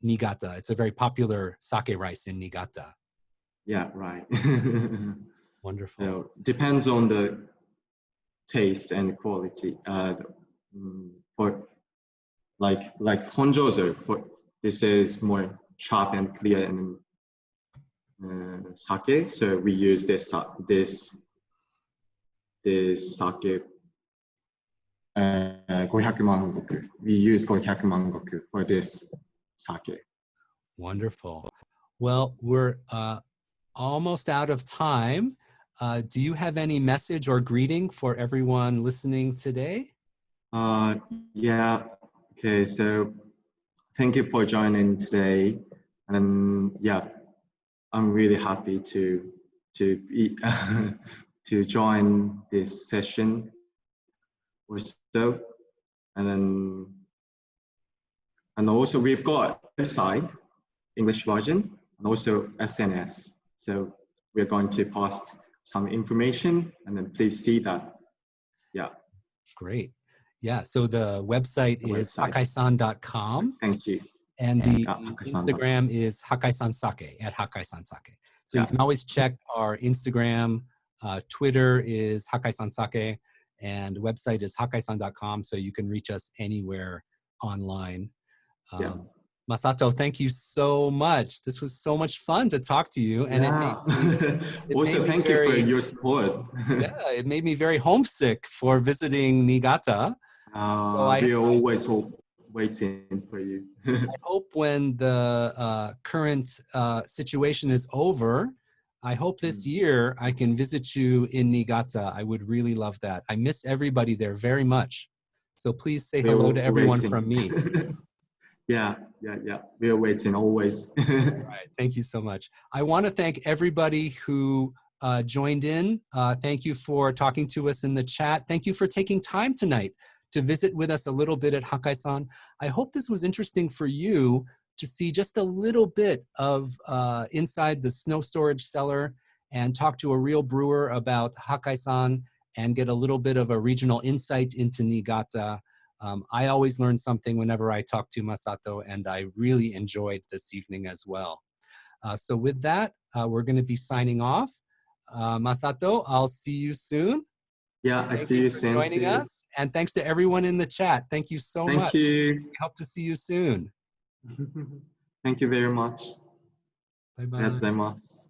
[SPEAKER 1] Niigata. It's a very popular sake rice in Niigata.
[SPEAKER 2] yeah, right.
[SPEAKER 1] Wonderful.
[SPEAKER 2] So depends on the taste and quality. For like Honjozo, for this is more sharp and clear and sake. So we use this sake 500万石. We use 500万石 for this sake.
[SPEAKER 1] Wonderful. Well, we're almost out of time. Do you have any message or greeting for everyone listening today?
[SPEAKER 2] Yeah. Okay. So thank you for joining today, and yeah, I'm really happy to be to join this session or so, and then and also we've got a website, English version, and also SNS. So we're going to post some information, and then please see that. Yeah,
[SPEAKER 1] Great. Yeah, so the website
[SPEAKER 2] the
[SPEAKER 1] is
[SPEAKER 2] website.
[SPEAKER 1] hakkaisan.com
[SPEAKER 2] Thank you.
[SPEAKER 1] and the
[SPEAKER 2] Hakkaisan.
[SPEAKER 1] Instagram is Hakkaisan Sake at Hakkaisan Sake. So you
[SPEAKER 2] Yeah,
[SPEAKER 1] can always check our Instagram, Twitter is Hakkaisan Sake, and the website is hakkaisan.com, so you can reach us anywhere online.
[SPEAKER 2] yeah.
[SPEAKER 1] Masato, thank you so much. This was so much fun to talk to you, and
[SPEAKER 2] Yeah.
[SPEAKER 1] it made
[SPEAKER 2] Also,
[SPEAKER 1] me
[SPEAKER 2] thank you for
[SPEAKER 1] very
[SPEAKER 2] your support.
[SPEAKER 1] yeah, it made me very homesick for visiting Niigata. So
[SPEAKER 2] We are always waiting for you.
[SPEAKER 1] I hope when the current situation is over, I hope this year I can visit you in Niigata. I would really love that. I miss everybody there very much. So please say
[SPEAKER 2] We're
[SPEAKER 1] hello to everyone
[SPEAKER 2] waiting.
[SPEAKER 1] from me.
[SPEAKER 2] Yeah. We are waiting always.
[SPEAKER 1] Right. Thank you so much. I want to thank everybody who joined in. Thank you for talking to us in the chat. Thank you for taking time tonight to visit with us a little bit at Hakkaisan. I hope this was interesting for you to see just a little bit of inside the snow storage cellar and talk to a real brewer about Hakkaisan and get a little bit of a regional insight into Niigata. I always learn something whenever I talk to Masato, and I really enjoyed this evening as well. So with that, we're going to be signing off. Masato, I'll see you soon.
[SPEAKER 2] Yeah, I
[SPEAKER 1] Thank
[SPEAKER 2] see
[SPEAKER 1] you
[SPEAKER 2] you
[SPEAKER 1] for
[SPEAKER 2] soon
[SPEAKER 1] joining
[SPEAKER 2] too.
[SPEAKER 1] us. And thanks to everyone in the chat. Thank you so
[SPEAKER 2] Thank
[SPEAKER 1] much.
[SPEAKER 2] you.
[SPEAKER 1] We hope to see you soon.
[SPEAKER 2] Thank you very much.
[SPEAKER 1] バイバイ。
[SPEAKER 2] ありがとうございます。